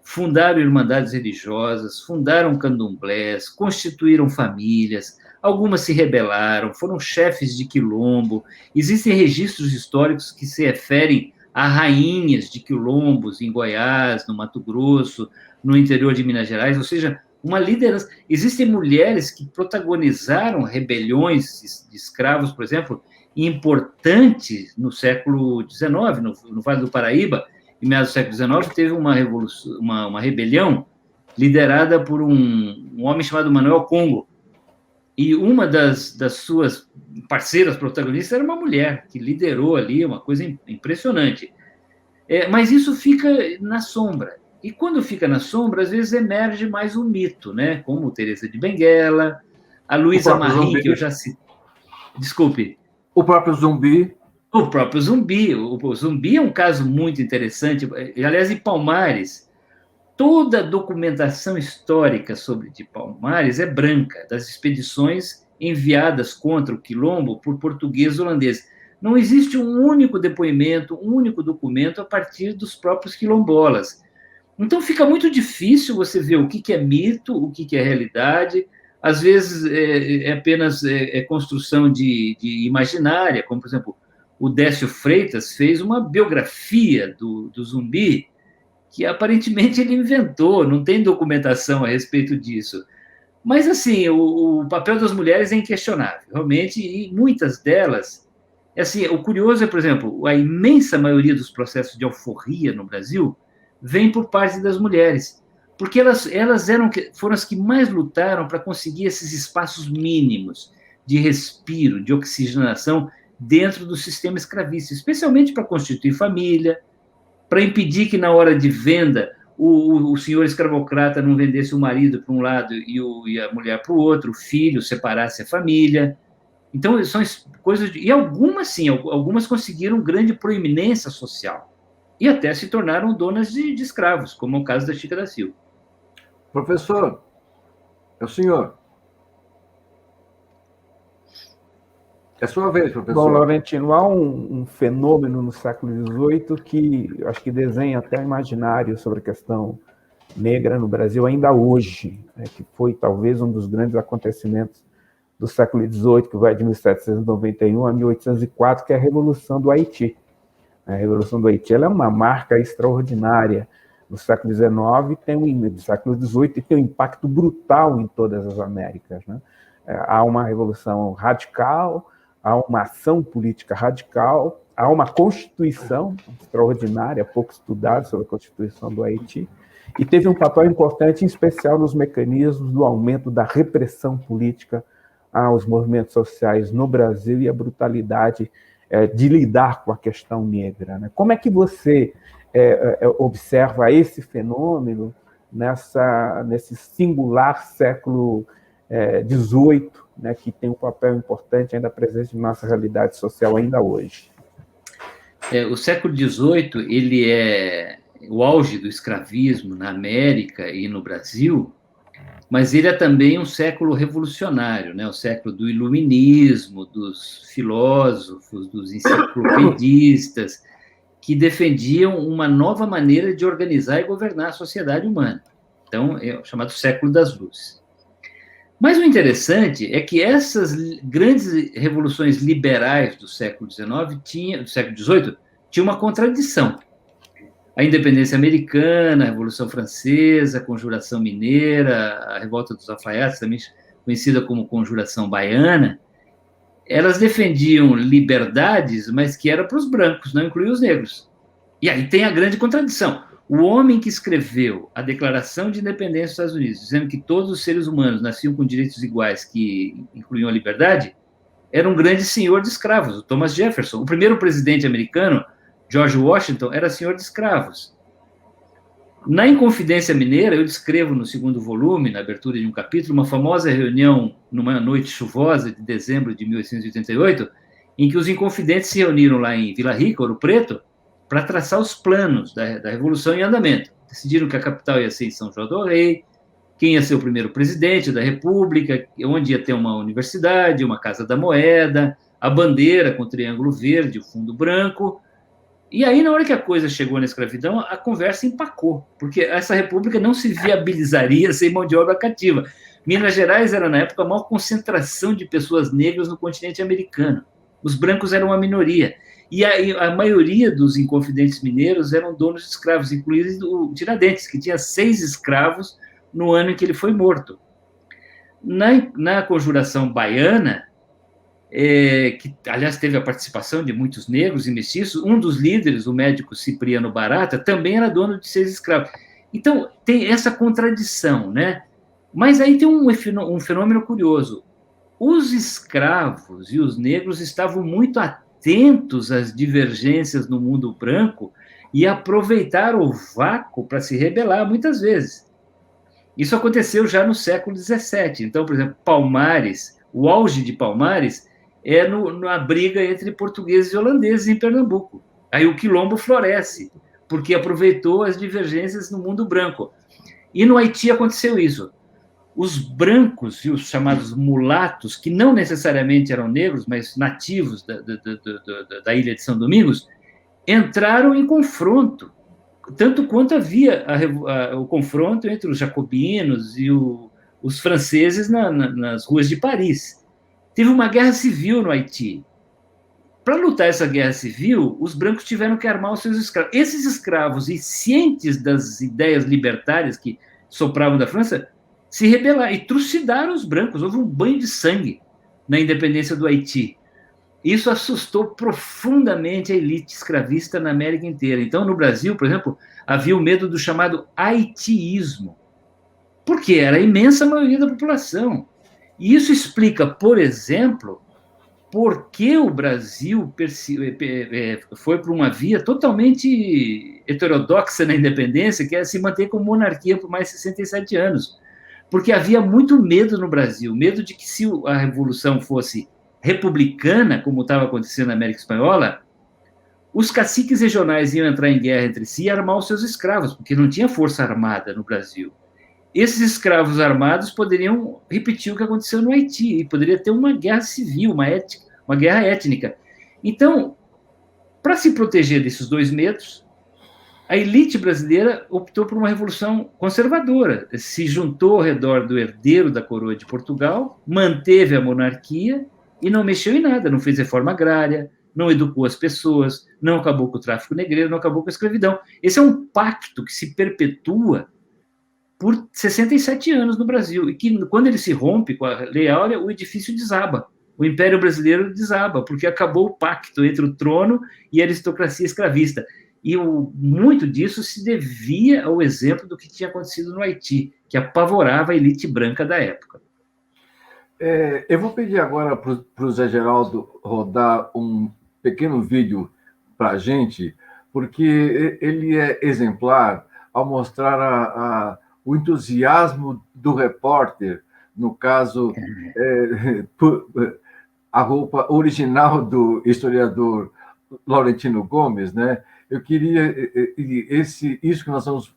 fundaram irmandades religiosas, fundaram candomblés, constituíram famílias, algumas se rebelaram, foram chefes de quilombo. Existem registros históricos que se referem a rainhas de quilombos em Goiás, no Mato Grosso, no interior de Minas Gerais, ou seja, uma liderança. Existem mulheres que protagonizaram rebeliões de escravos, por exemplo, importantes no século XIX, no Vale do Paraíba, em meados do século XIX, teve uma rebelião liderada por um homem chamado Manuel Congo, e uma das suas parceiras protagonistas era uma mulher, que liderou ali uma coisa impressionante. Mas isso fica na sombra. E quando fica na sombra, às vezes emerge mais um mito, né? Como Teresa de Benguela, a Luísa Marim, que eu já citei. Desculpe. O próprio Zumbi. O próprio Zumbi. O Zumbi é um caso muito interessante. Aliás, em Palmares, toda a documentação histórica sobre de Palmares é branca, das expedições enviadas contra o quilombo por portugueses e holandeses. Não existe um único depoimento, um único documento a partir dos próprios quilombolas. Então fica muito difícil você ver o que é mito, o que é realidade. às vezes é apenas construção de imaginária, como, por exemplo, o Décio Freitas fez uma biografia do Zumbi, que aparentemente ele inventou, não tem documentação a respeito disso. Mas, assim, o papel das mulheres é inquestionável, realmente, e muitas delas... Assim, o curioso é, por exemplo, a imensa maioria dos processos de alforria no Brasil vem por parte das mulheres, porque elas foram as que mais lutaram para conseguir esses espaços mínimos de respiro, de oxigenação dentro do sistema escravista, especialmente para constituir família, para impedir que, na hora de venda, o senhor escravocrata não vendesse o marido para um lado e a mulher para o outro, o filho separasse a família. Então, são coisas... E algumas, sim, algumas conseguiram grande proeminência social e até se tornaram donas de escravos, como é o caso da Chica da Silva. Professor, é o senhor. É sua vez, professor. Bom, Laurentino, há um fenômeno no século XVIII que acho que desenha até o imaginário sobre a questão negra no Brasil ainda hoje, né, que foi talvez um dos grandes acontecimentos do século XVIII, que vai de 1791 a 1804, que é a Revolução do Haiti. A Revolução do Haiti ela é uma marca extraordinária no século XIX, no século XVIII, e tem um impacto brutal em todas as Américas, né? Há uma revolução radical, há uma ação política radical, há uma constituição extraordinária, pouco estudada sobre a Constituição do Haiti, e teve um papel importante, em especial nos mecanismos do aumento da repressão política aos movimentos sociais no Brasil e a brutalidade de lidar com a questão negra, né? Como é que você observa esse fenômeno nesse singular século XVIII, né, que tem um papel importante ainda presente em nossa realidade social ainda hoje? O século XVIII ele é o auge do escravismo na América e no Brasil, mas ele é também um século revolucionário, né? O século do iluminismo, dos filósofos, dos enciclopedistas, que defendiam uma nova maneira de organizar e governar a sociedade humana. Então, é o chamado século das luzes. Mas o interessante é que essas grandes revoluções liberais do século XIX, do século XVIII, tinham uma contradição. A independência americana, a Revolução Francesa, a Conjuração Mineira, a Revolta dos Alfaiates, também conhecida como Conjuração Baiana, elas defendiam liberdades, mas que era para os brancos, não incluía os negros. E aí tem a grande contradição. O homem que escreveu a Declaração de Independência dos Estados Unidos, dizendo que todos os seres humanos nasciam com direitos iguais, que incluíam a liberdade, era um grande senhor de escravos, o Thomas Jefferson. O primeiro presidente americano, George Washington, era senhor de escravos. Na Inconfidência Mineira, eu descrevo no segundo volume, na abertura de um capítulo, uma famosa reunião numa noite chuvosa de dezembro de 1888, em que os inconfidentes se reuniram lá em Vila Rica, Ouro Preto, para traçar os planos da Revolução em andamento. Decidiram que a capital ia ser em São João do Rei, quem ia ser o primeiro presidente da República, onde ia ter uma universidade, uma Casa da Moeda, a bandeira com o triângulo verde, o fundo branco. E aí, na hora que a coisa chegou na escravidão, a conversa empacou, porque essa república não se viabilizaria sem mão de obra cativa. Minas Gerais era, na época, a maior concentração de pessoas negras no continente americano. Os brancos eram uma minoria. E a maioria dos inconfidentes mineiros eram donos de escravos, incluindo o Tiradentes, que tinha 6 escravos no ano em que ele foi morto. Na Conjuração Baiana, que, aliás, teve a participação de muitos negros e mestiços, um dos líderes, o médico Cipriano Barata, também era dono de 6 escravos. Então, tem essa contradição, né? Mas aí tem um fenômeno curioso. Os escravos e os negros estavam muito atentos às divergências no mundo branco e aproveitaram o vácuo para se rebelar, muitas vezes. Isso aconteceu já no século XVII. Então, por exemplo, Palmares, o auge de Palmares é na briga entre portugueses e holandeses em Pernambuco. Aí o quilombo floresce, porque aproveitou as divergências no mundo branco. E no Haiti aconteceu isso. Os brancos e os chamados mulatos, que não necessariamente eram negros, mas nativos da ilha de São Domingos, entraram em confronto, tanto quanto havia o confronto entre os jacobinos e os franceses nas ruas de Paris. Teve uma guerra civil no Haiti. Para lutar essa guerra civil, os brancos tiveram que armar os seus escravos. Esses escravos, e cientes das ideias libertárias que sopravam da França, se rebelaram e trucidaram os brancos. Houve um banho de sangue na independência do Haiti. Isso assustou profundamente a elite escravista na América inteira. Então, no Brasil, por exemplo, havia o medo do chamado haitiísmo. Por quê? Era a imensa maioria da população. E isso explica, por exemplo, por que o Brasil foi para uma via totalmente heterodoxa na independência, que é se manter como monarquia por mais 67 anos. Porque havia muito medo no Brasil, medo de que se a Revolução fosse republicana, como estava acontecendo na América Espanhola, os caciques regionais iam entrar em guerra entre si e armar os seus escravos, porque não tinha força armada no Brasil. Esses escravos armados poderiam repetir o que aconteceu no Haiti, e poderia ter uma guerra civil, uma guerra étnica. Então, para se proteger desses dois medos, a elite brasileira optou por uma revolução conservadora, se juntou ao redor do herdeiro da coroa de Portugal, manteve a monarquia e não mexeu em nada, não fez reforma agrária, não educou as pessoas, não acabou com o tráfico negreiro, não acabou com a escravidão. Esse é um pacto que se perpetua por 67 anos no Brasil, e que quando ele se rompe com a Lei Áurea, o edifício desaba, o Império Brasileiro desaba, porque acabou o pacto entre o trono e a aristocracia escravista. E muito disso se devia ao exemplo do que tinha acontecido no Haiti, que apavorava a elite branca da época. Eu vou pedir agora para o Zé rodar um pequeno vídeo para a gente, porque ele é exemplar ao mostrar o entusiasmo do repórter, no caso, a roupa original do historiador Laurentino Gomes, né? Eu queria... Isso que nós vamos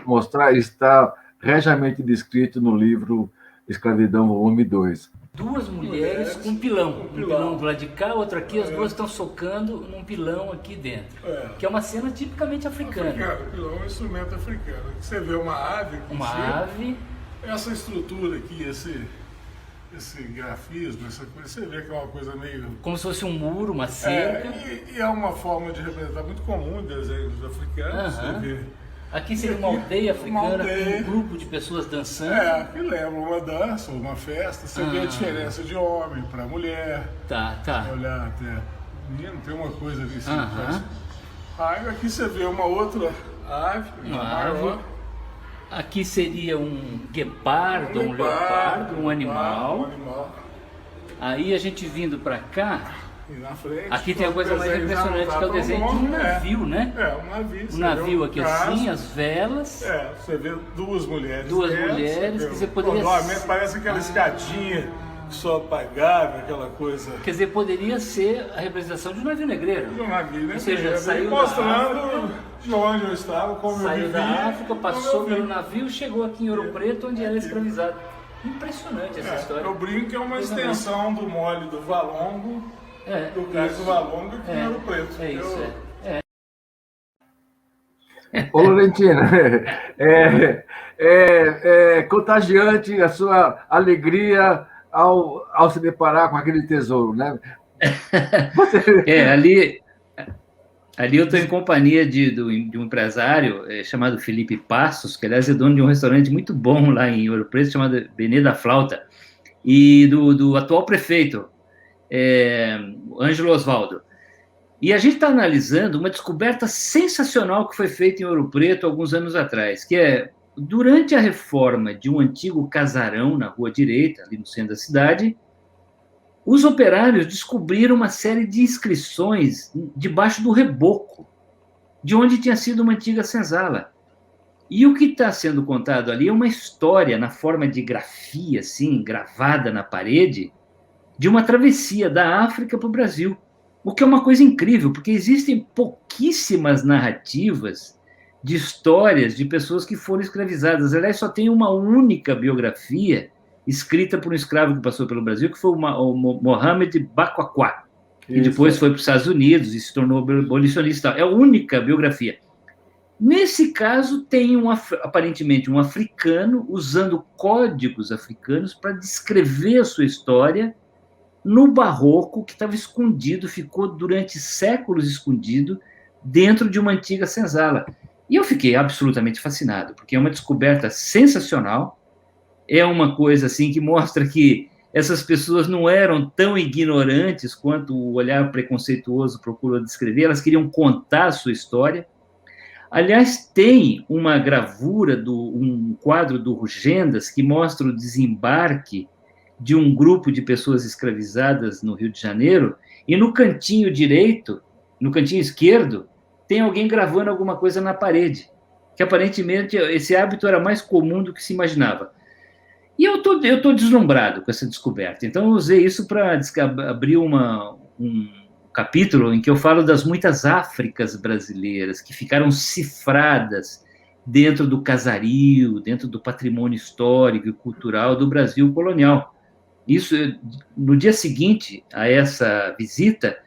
mostrar está regiamente descrito no livro Escravidão, volume 2. Duas mulheres com um pilão. Um pilão do lado de cá, outro aqui, as duas estão socando num pilão aqui dentro. Que é uma cena tipicamente africana. O pilão é um instrumento africano. Você vê uma ave aqui. Uma ave. Essa estrutura aqui, esse grafismo, essa coisa, você vê que é uma coisa meio... Como se fosse um muro, uma cerca. E é uma forma de representar muito comum em desenhos africanos. Você vê... Aqui seria uma aldeia africana com um grupo de pessoas dançando. Que lembra uma dança, uma festa. Você vê a diferença de homem para mulher. Tá. Olhar até... Menino, tem uma coisa ali assim. Aqui você vê uma outra ave, maior. Aqui seria um guepardo, um leopardo, um animal. Aí a gente vindo para cá... E na frente, aqui tem a coisa mais impressionante, que é o desenho de um navio, né? Um navio. Um navio aqui assim, as velas. Você vê duas mulheres. Quer dizer, poderia... Normalmente parece aquela escadinha que só apagava, aquela coisa... Quer dizer, poderia ser a representação de um navio negreiro. De um navio negreiro. Ou seja, saiu mostrando de onde eu estava, como eu vivia. Saiu da África, passou pelo navio, chegou aqui em Ouro Preto, onde era escravizado. Impressionante essa história. Eu brinco que é uma extensão do mole do Valongo, do Cais do Valongo aqui em Ouro Preto. É isso, Ô, Laurentino, é contagiante a sua alegria ao se deparar com aquele tesouro, né? Ali eu estou em companhia de um empresário chamado Felipe Passos, que aliás é dono de um restaurante muito bom lá em Ouro Preto, chamado Benê da Flauta, e do atual prefeito, Ângelo Osvaldo. E a gente está analisando uma descoberta sensacional que foi feita em Ouro Preto alguns anos atrás, que é, durante a reforma de um antigo casarão na Rua Direita, ali no centro da cidade, os operários descobriram uma série de inscrições debaixo do reboco, de onde tinha sido uma antiga senzala. E o que está sendo contado ali é uma história na forma de grafia, assim, gravada na parede, de uma travessia da África para o Brasil. O que é uma coisa incrível, porque existem pouquíssimas narrativas de histórias de pessoas que foram escravizadas. Aliás, só tem uma única biografia escrita por um escravo que passou pelo Brasil, que foi o Mohamed Baquaqua, que depois foi para os Estados Unidos e se tornou abolicionista. É a única biografia. Nesse caso, tem aparentemente um africano usando códigos africanos para descrever a sua história no barroco, que estava escondido, ficou durante séculos escondido dentro de uma antiga senzala. E eu fiquei absolutamente fascinado, porque é uma descoberta sensacional, é uma coisa assim que mostra que essas pessoas não eram tão ignorantes quanto o olhar preconceituoso procura descrever, elas queriam contar a sua história. Aliás, tem uma gravura, um quadro do Rugendas, que mostra o desembarque de um grupo de pessoas escravizadas no Rio de Janeiro, e no cantinho direito, no cantinho esquerdo, tem alguém gravando alguma coisa na parede, que aparentemente esse hábito era mais comum do que se imaginava. E eu tô deslumbrado com essa descoberta. Então, eu usei isso para abrir um capítulo em que eu falo das muitas Áfricas brasileiras que ficaram cifradas dentro do casario, dentro do patrimônio histórico e cultural do Brasil colonial. Isso, no dia seguinte a essa visita,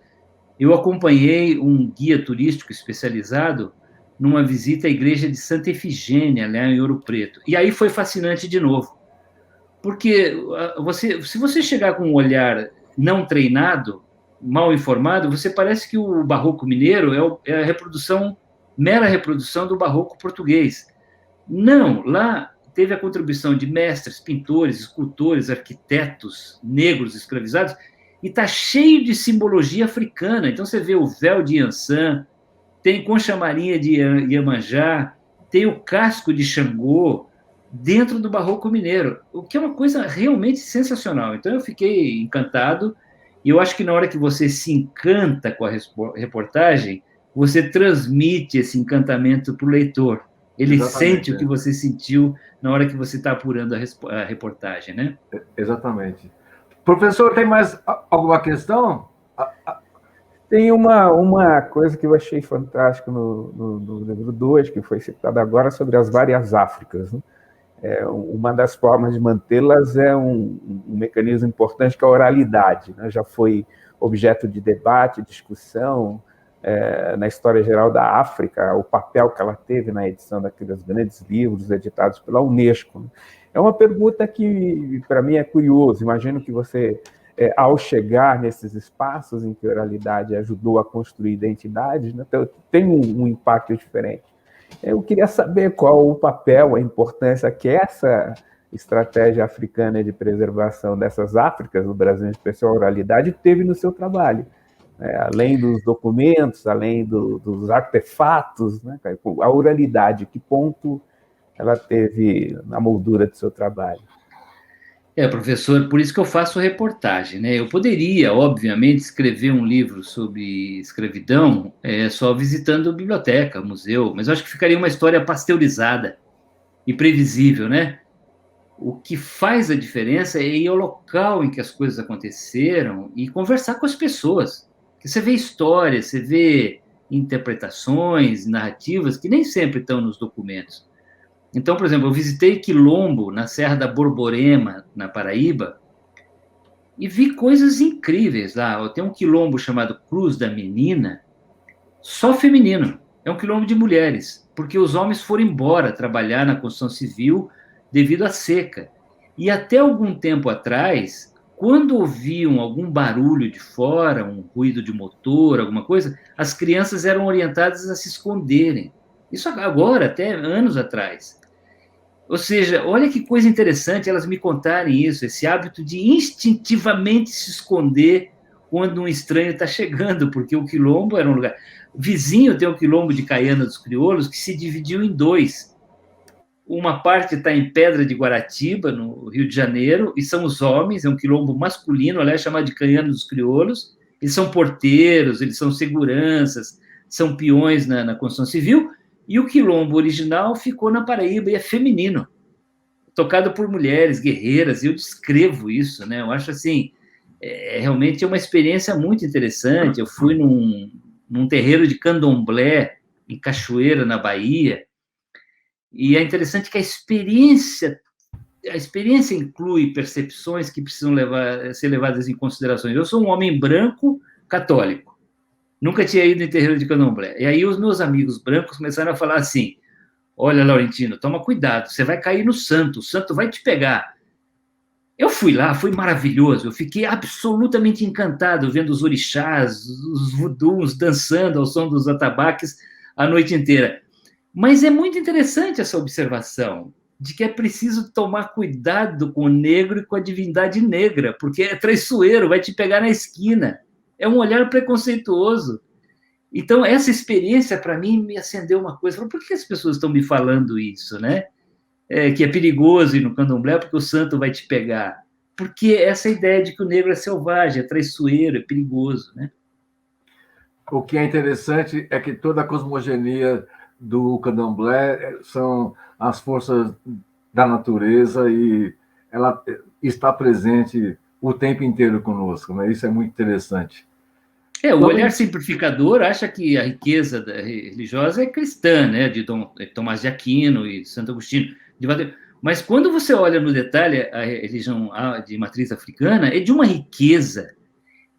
eu acompanhei um guia turístico especializado numa visita à igreja de Santa Efigênia, lá em Ouro Preto. E aí foi fascinante de novo. Porque se você chegar com um olhar não treinado, mal informado, você parece que o barroco mineiro é a mera reprodução do barroco português. Não, lá teve a contribuição de mestres, pintores, escultores, arquitetos negros escravizados, e está cheio de simbologia africana. Então você vê o véu de Iansã, tem concha marinha de Iemanjá, tem o casco de Xangô, dentro do barroco mineiro, o que é uma coisa realmente sensacional. Então eu fiquei encantado, e eu acho que na hora que você se encanta com a reportagem, você transmite esse encantamento para o leitor. Ele sente o que você sentiu na hora que você está apurando a reportagem, né? Exatamente. Professor, tem mais alguma questão? Tem uma coisa que eu achei fantástica no livro 2, que foi citado agora, sobre as várias Áfricas, né? Uma das formas de mantê-las é um mecanismo importante, que é a oralidade, né? Já foi objeto de debate, discussão na história geral da África, o papel que ela teve na edição daqueles grandes livros editados pela Unesco, né? É uma pergunta que, para mim, é curiosa. Imagino que você, ao chegar nesses espaços em que a oralidade ajudou a construir identidades, né, tem um impacto diferente. Eu queria saber qual o papel, a importância que essa estratégia africana de preservação dessas Áfricas, do Brasil em especial, a oralidade, teve no seu trabalho. Além dos documentos, além dos artefatos, né? A oralidade, que ponto ela teve na moldura do seu trabalho? Professor, por isso que eu faço reportagem, né? Eu poderia, obviamente, escrever um livro sobre escravidão só visitando biblioteca, museu, mas eu acho que ficaria uma história pasteurizada e previsível, né? O que faz a diferença é ir ao local em que as coisas aconteceram e conversar com as pessoas. Porque você vê histórias, você vê interpretações, narrativas que nem sempre estão nos documentos. Então, por exemplo, eu visitei Quilombo, na Serra da Borborema, na Paraíba, e vi coisas incríveis lá. Tem um quilombo chamado Cruz da Menina, só feminino. É um quilombo de mulheres, porque os homens foram embora trabalhar na construção civil devido à seca. E até algum tempo atrás, quando ouviam algum barulho de fora, um ruído de motor, alguma coisa, as crianças eram orientadas a se esconderem. Isso agora, até anos atrás. Ou seja, olha que coisa interessante elas me contarem isso, esse hábito de instintivamente se esconder quando um estranho está chegando, porque o quilombo era um lugar... Vizinho tem o quilombo de Caiana dos Crioulos, que se dividiu em dois. Uma parte está em Pedra de Guaratiba, no Rio de Janeiro, e são os homens, é um quilombo masculino, aliás, chamado de Caiana dos Crioulos. Eles são porteiros, eles são seguranças, são peões na construção civil. E o quilombo original ficou na Paraíba e é feminino, tocado por mulheres guerreiras, e eu descrevo isso, né? Eu acho assim, realmente é uma experiência muito interessante. Eu fui num terreiro de candomblé, em Cachoeira, na Bahia, e é interessante que a experiência inclui percepções que precisam ser levadas em consideração. Eu sou um homem branco católico, Nunca tinha ido em terreiro de candomblé. E aí os meus amigos brancos começaram a falar assim, olha, Laurentino, toma cuidado, você vai cair no santo, o santo vai te pegar. Eu fui lá, foi maravilhoso, eu fiquei absolutamente encantado vendo os orixás, os vuduns dançando ao som dos atabaques a noite inteira. Mas é muito interessante essa observação de que é preciso tomar cuidado com o negro e com a divindade negra, porque é traiçoeiro, vai te pegar na esquina. É um olhar preconceituoso. Então, essa experiência, para mim, me acendeu uma coisa. Por que as pessoas estão me falando isso, né? Que é perigoso ir no candomblé porque o santo vai te pegar. Porque essa ideia de que o negro é selvagem, é traiçoeiro, é perigoso, né? O que é interessante é que toda a cosmogonia do candomblé são as forças da natureza e ela está presente o tempo inteiro conosco, né? Isso é muito interessante. O olhar simplificador acha que a riqueza religiosa é cristã, né? De Tomás de Aquino e Santo Agostinho. Mas quando você olha no detalhe a religião de matriz africana, é de uma riqueza,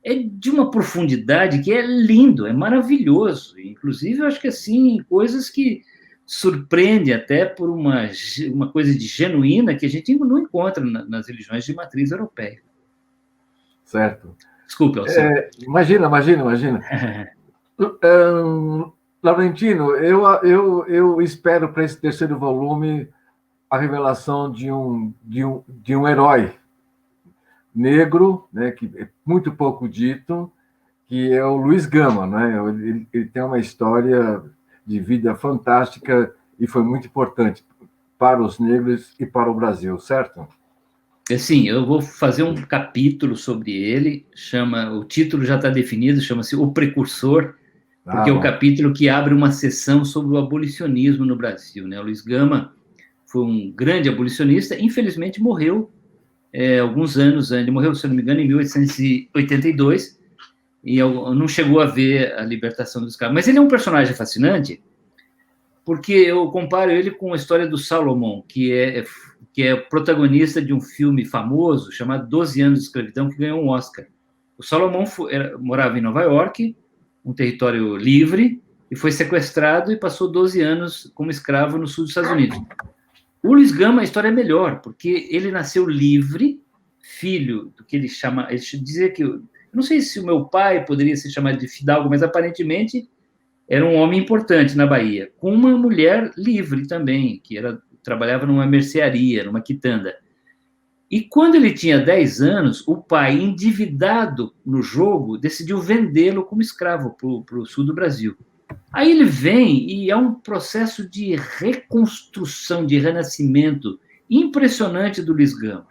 é de uma profundidade que é lindo, é maravilhoso. Inclusive, eu acho que assim, coisas que surpreendem até por uma coisa de genuína que a gente não encontra nas religiões de matriz europeia. Certo. Desculpe, Alceu. Imagina. Laurentino, eu espero para esse terceiro volume a revelação de um herói negro, né, que é muito pouco dito, que é o Luiz Gama, né? Ele tem uma história de vida fantástica e foi muito importante para os negros e para o Brasil, certo? Sim, eu vou fazer um capítulo sobre ele, o título já está definido, chama-se O Precursor, porque é o capítulo que abre uma sessão sobre o abolicionismo no Brasil, né? O Luiz Gama foi um grande abolicionista, infelizmente morreu alguns anos antes, ele morreu, se não me engano, em 1882, e não chegou a ver a libertação dos escravos. Mas ele é um personagem fascinante, porque eu comparo ele com a história do Salomão, que é protagonista de um filme famoso chamado 12 anos de escravidão, que ganhou um Oscar. O Salomão morava em Nova York, um território livre, e foi sequestrado e passou 12 anos como escravo no sul dos Estados Unidos. O Luiz Gama, a história é melhor, porque ele nasceu livre, filho do que ele chama... Ele dizia que... Eu não sei se o meu pai poderia ser chamado de fidalgo, mas aparentemente era um homem importante na Bahia, com uma mulher livre também, que trabalhava numa mercearia, numa quitanda. E quando ele tinha 10 anos, o pai, endividado no jogo, decidiu vendê-lo como escravo para o sul do Brasil. Aí ele vem e é um processo de reconstrução, de renascimento impressionante do Luiz Gama.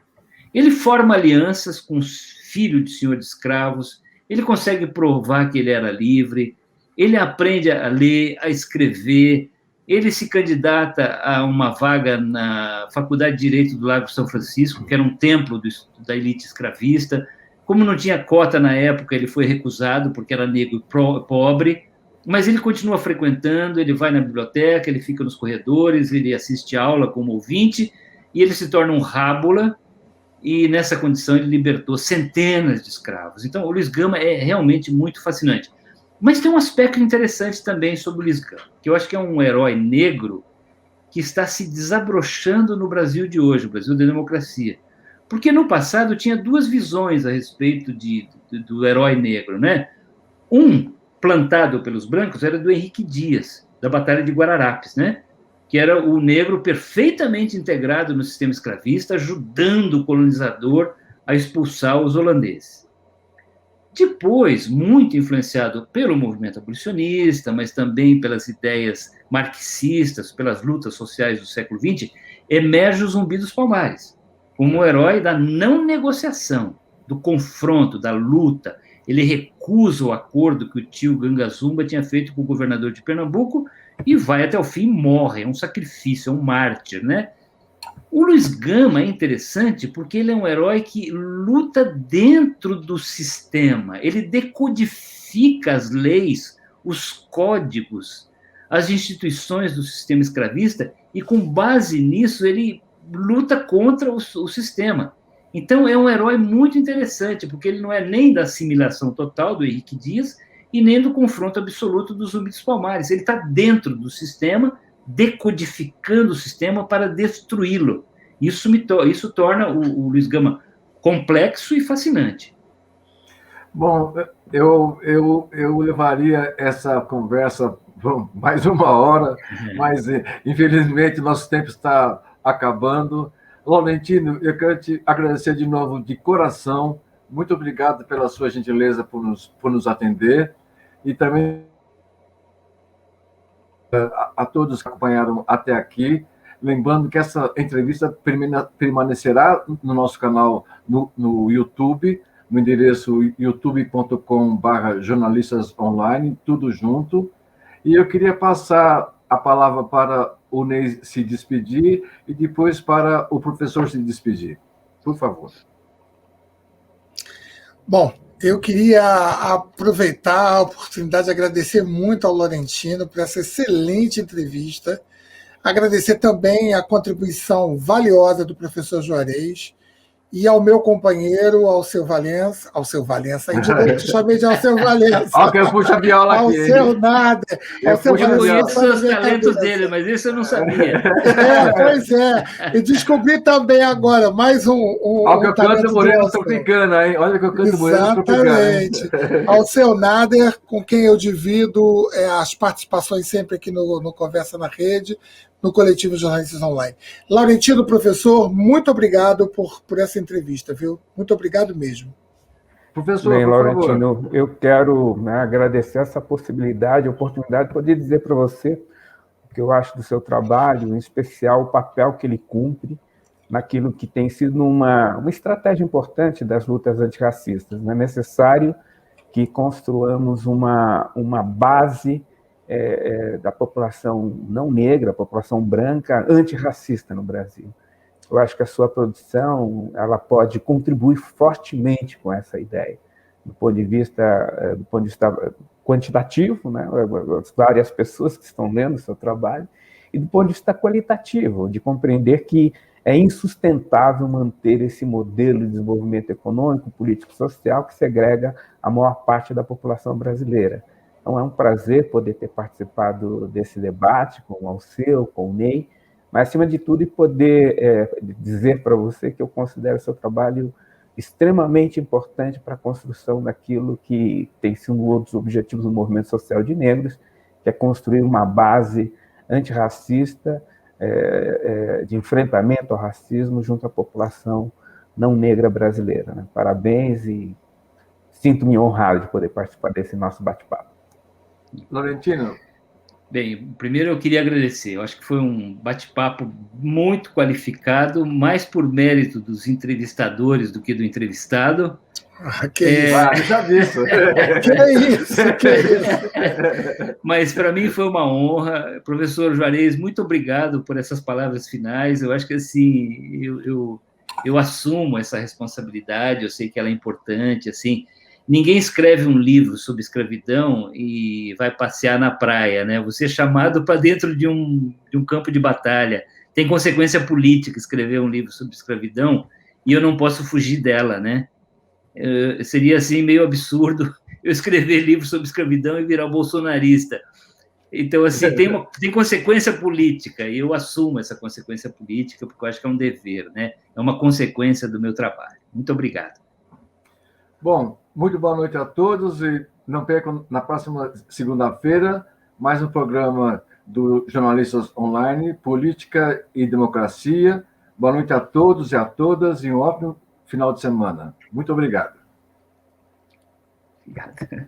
Ele forma alianças com os filhos de senhor de escravos, ele consegue provar que ele era livre, ele aprende a ler, a escrever, ele se candidata a uma vaga na Faculdade de Direito do Largo São Francisco, que era um templo da elite escravista. Como não tinha cota na época, ele foi recusado, porque era negro e pobre, mas ele continua frequentando, ele vai na biblioteca, ele fica nos corredores, ele assiste aula como ouvinte, e ele se torna um rábula, e nessa condição ele libertou centenas de escravos. Então, o Luiz Gama é realmente muito fascinante. Mas tem um aspecto interessante também sobre o Luiz Gama, que eu acho que é um herói negro que está se desabrochando no Brasil de hoje, o Brasil da democracia. Porque no passado tinha duas visões a respeito do herói negro, né? Um, plantado pelos brancos, era do Henrique Dias, da Batalha de Guararapes, né? Que era o negro perfeitamente integrado no sistema escravista, ajudando o colonizador a expulsar os holandeses. Depois, muito influenciado pelo movimento abolicionista, mas também pelas ideias marxistas, pelas lutas sociais do século XX, emerge o Zumbi dos Palmares, como o herói da não negociação, do confronto, da luta. Ele recusa o acordo que o tio Ganga Zumba tinha feito com o governador de Pernambuco e vai até o fim e morre. É um sacrifício, é um mártir, né? O Luiz Gama é interessante porque ele é um herói que luta dentro do sistema, ele decodifica as leis, os códigos, as instituições do sistema escravista e, com base nisso, ele luta contra o sistema. Então, é um herói muito interessante, porque ele não é nem da assimilação total do Henrique Dias e nem do confronto absoluto do Zumbi dos Palmares. Ele está dentro do sistema, decodificando o sistema para destruí-lo. Isso torna o Luiz Gama complexo e fascinante. Bom, eu levaria essa conversa por mais uma hora, mas infelizmente nosso tempo está acabando. Laurentino, eu quero te agradecer de novo de coração. Muito obrigado pela sua gentileza por nos atender. E também a todos que acompanharam até aqui. Lembrando que essa entrevista permanecerá no nosso canal no YouTube, no endereço youtube.com/jornalistasonline, tudo junto. E eu queria passar a palavra para o Ney se despedir e depois para o professor se despedir. Por favor. Bom, eu queria aproveitar a oportunidade de agradecer muito ao Laurentino por essa excelente entrevista. Agradecer também a contribuição valiosa do professor Juarez e ao meu companheiro, Alceu Valença, eu te chamei de Alceu Valença. Olha que eu puxo a viola aqui. Alceu Nader. Eu conheço os talentos dele, mas isso eu não sabia. Pois é. E descobri também agora mais Olha que eu canto moreno tropicana, hein? Olha que eu canto moreno tropicana. Exatamente. Alceu Nader, com quem eu divido as participações sempre aqui no Conversa na Rede, no Coletivo Jornalistas Online. Laurentino, professor, muito obrigado por essa entrevista, viu? Muito obrigado mesmo. Professor, bem, por Laurentino, favor. eu quero agradecer essa possibilidade, a oportunidade de poder dizer para você o que eu acho do seu trabalho, em especial o papel que ele cumpre naquilo que tem sido uma estratégia importante das lutas antirracistas. É necessário que construamos uma base da população não negra, a população branca, antirracista no Brasil. Eu acho que a sua produção ela pode contribuir fortemente com essa ideia, do ponto de vista quantitativo, né, as várias pessoas que estão lendo o seu trabalho, e do ponto de vista qualitativo, de compreender que é insustentável manter esse modelo de desenvolvimento econômico, político e social que segrega a maior parte da população brasileira. Então, é um prazer poder ter participado desse debate com o Alceu, com o Ney, mas, acima de tudo, poder dizer para você que eu considero o seu trabalho extremamente importante para a construção daquilo que tem sido um dos objetivos do movimento social de negros, que é construir uma base antirracista, de enfrentamento ao racismo junto à população não negra brasileira. Né? Parabéns e sinto-me honrado de poder participar desse nosso bate-papo. Laurentino. Bem, primeiro eu queria agradecer. Eu acho que foi um bate-papo muito qualificado, mais por mérito dos entrevistadores do que do entrevistado. Que isso? Que isso? Mas para mim foi uma honra. Professor Juarez, muito obrigado por essas palavras finais. Eu acho que assim, eu assumo essa responsabilidade, eu sei que ela é importante, assim. Ninguém escreve um livro sobre escravidão e vai passear na praia, né? Você é chamado para dentro de um campo de batalha. Tem consequência política escrever um livro sobre escravidão e eu não posso fugir dela, né? Seria, assim, meio absurdo eu escrever livro sobre escravidão e virar bolsonarista. Então, assim, tem consequência política e eu assumo essa consequência política porque eu acho que é um dever, né? É uma consequência do meu trabalho. Muito obrigado. Bom, muito boa noite a todos e não percam na próxima segunda-feira mais um programa do Jornalistas Online, Política e Democracia. Boa noite a todos e a todas e um ótimo final de semana. Muito obrigado. Obrigado.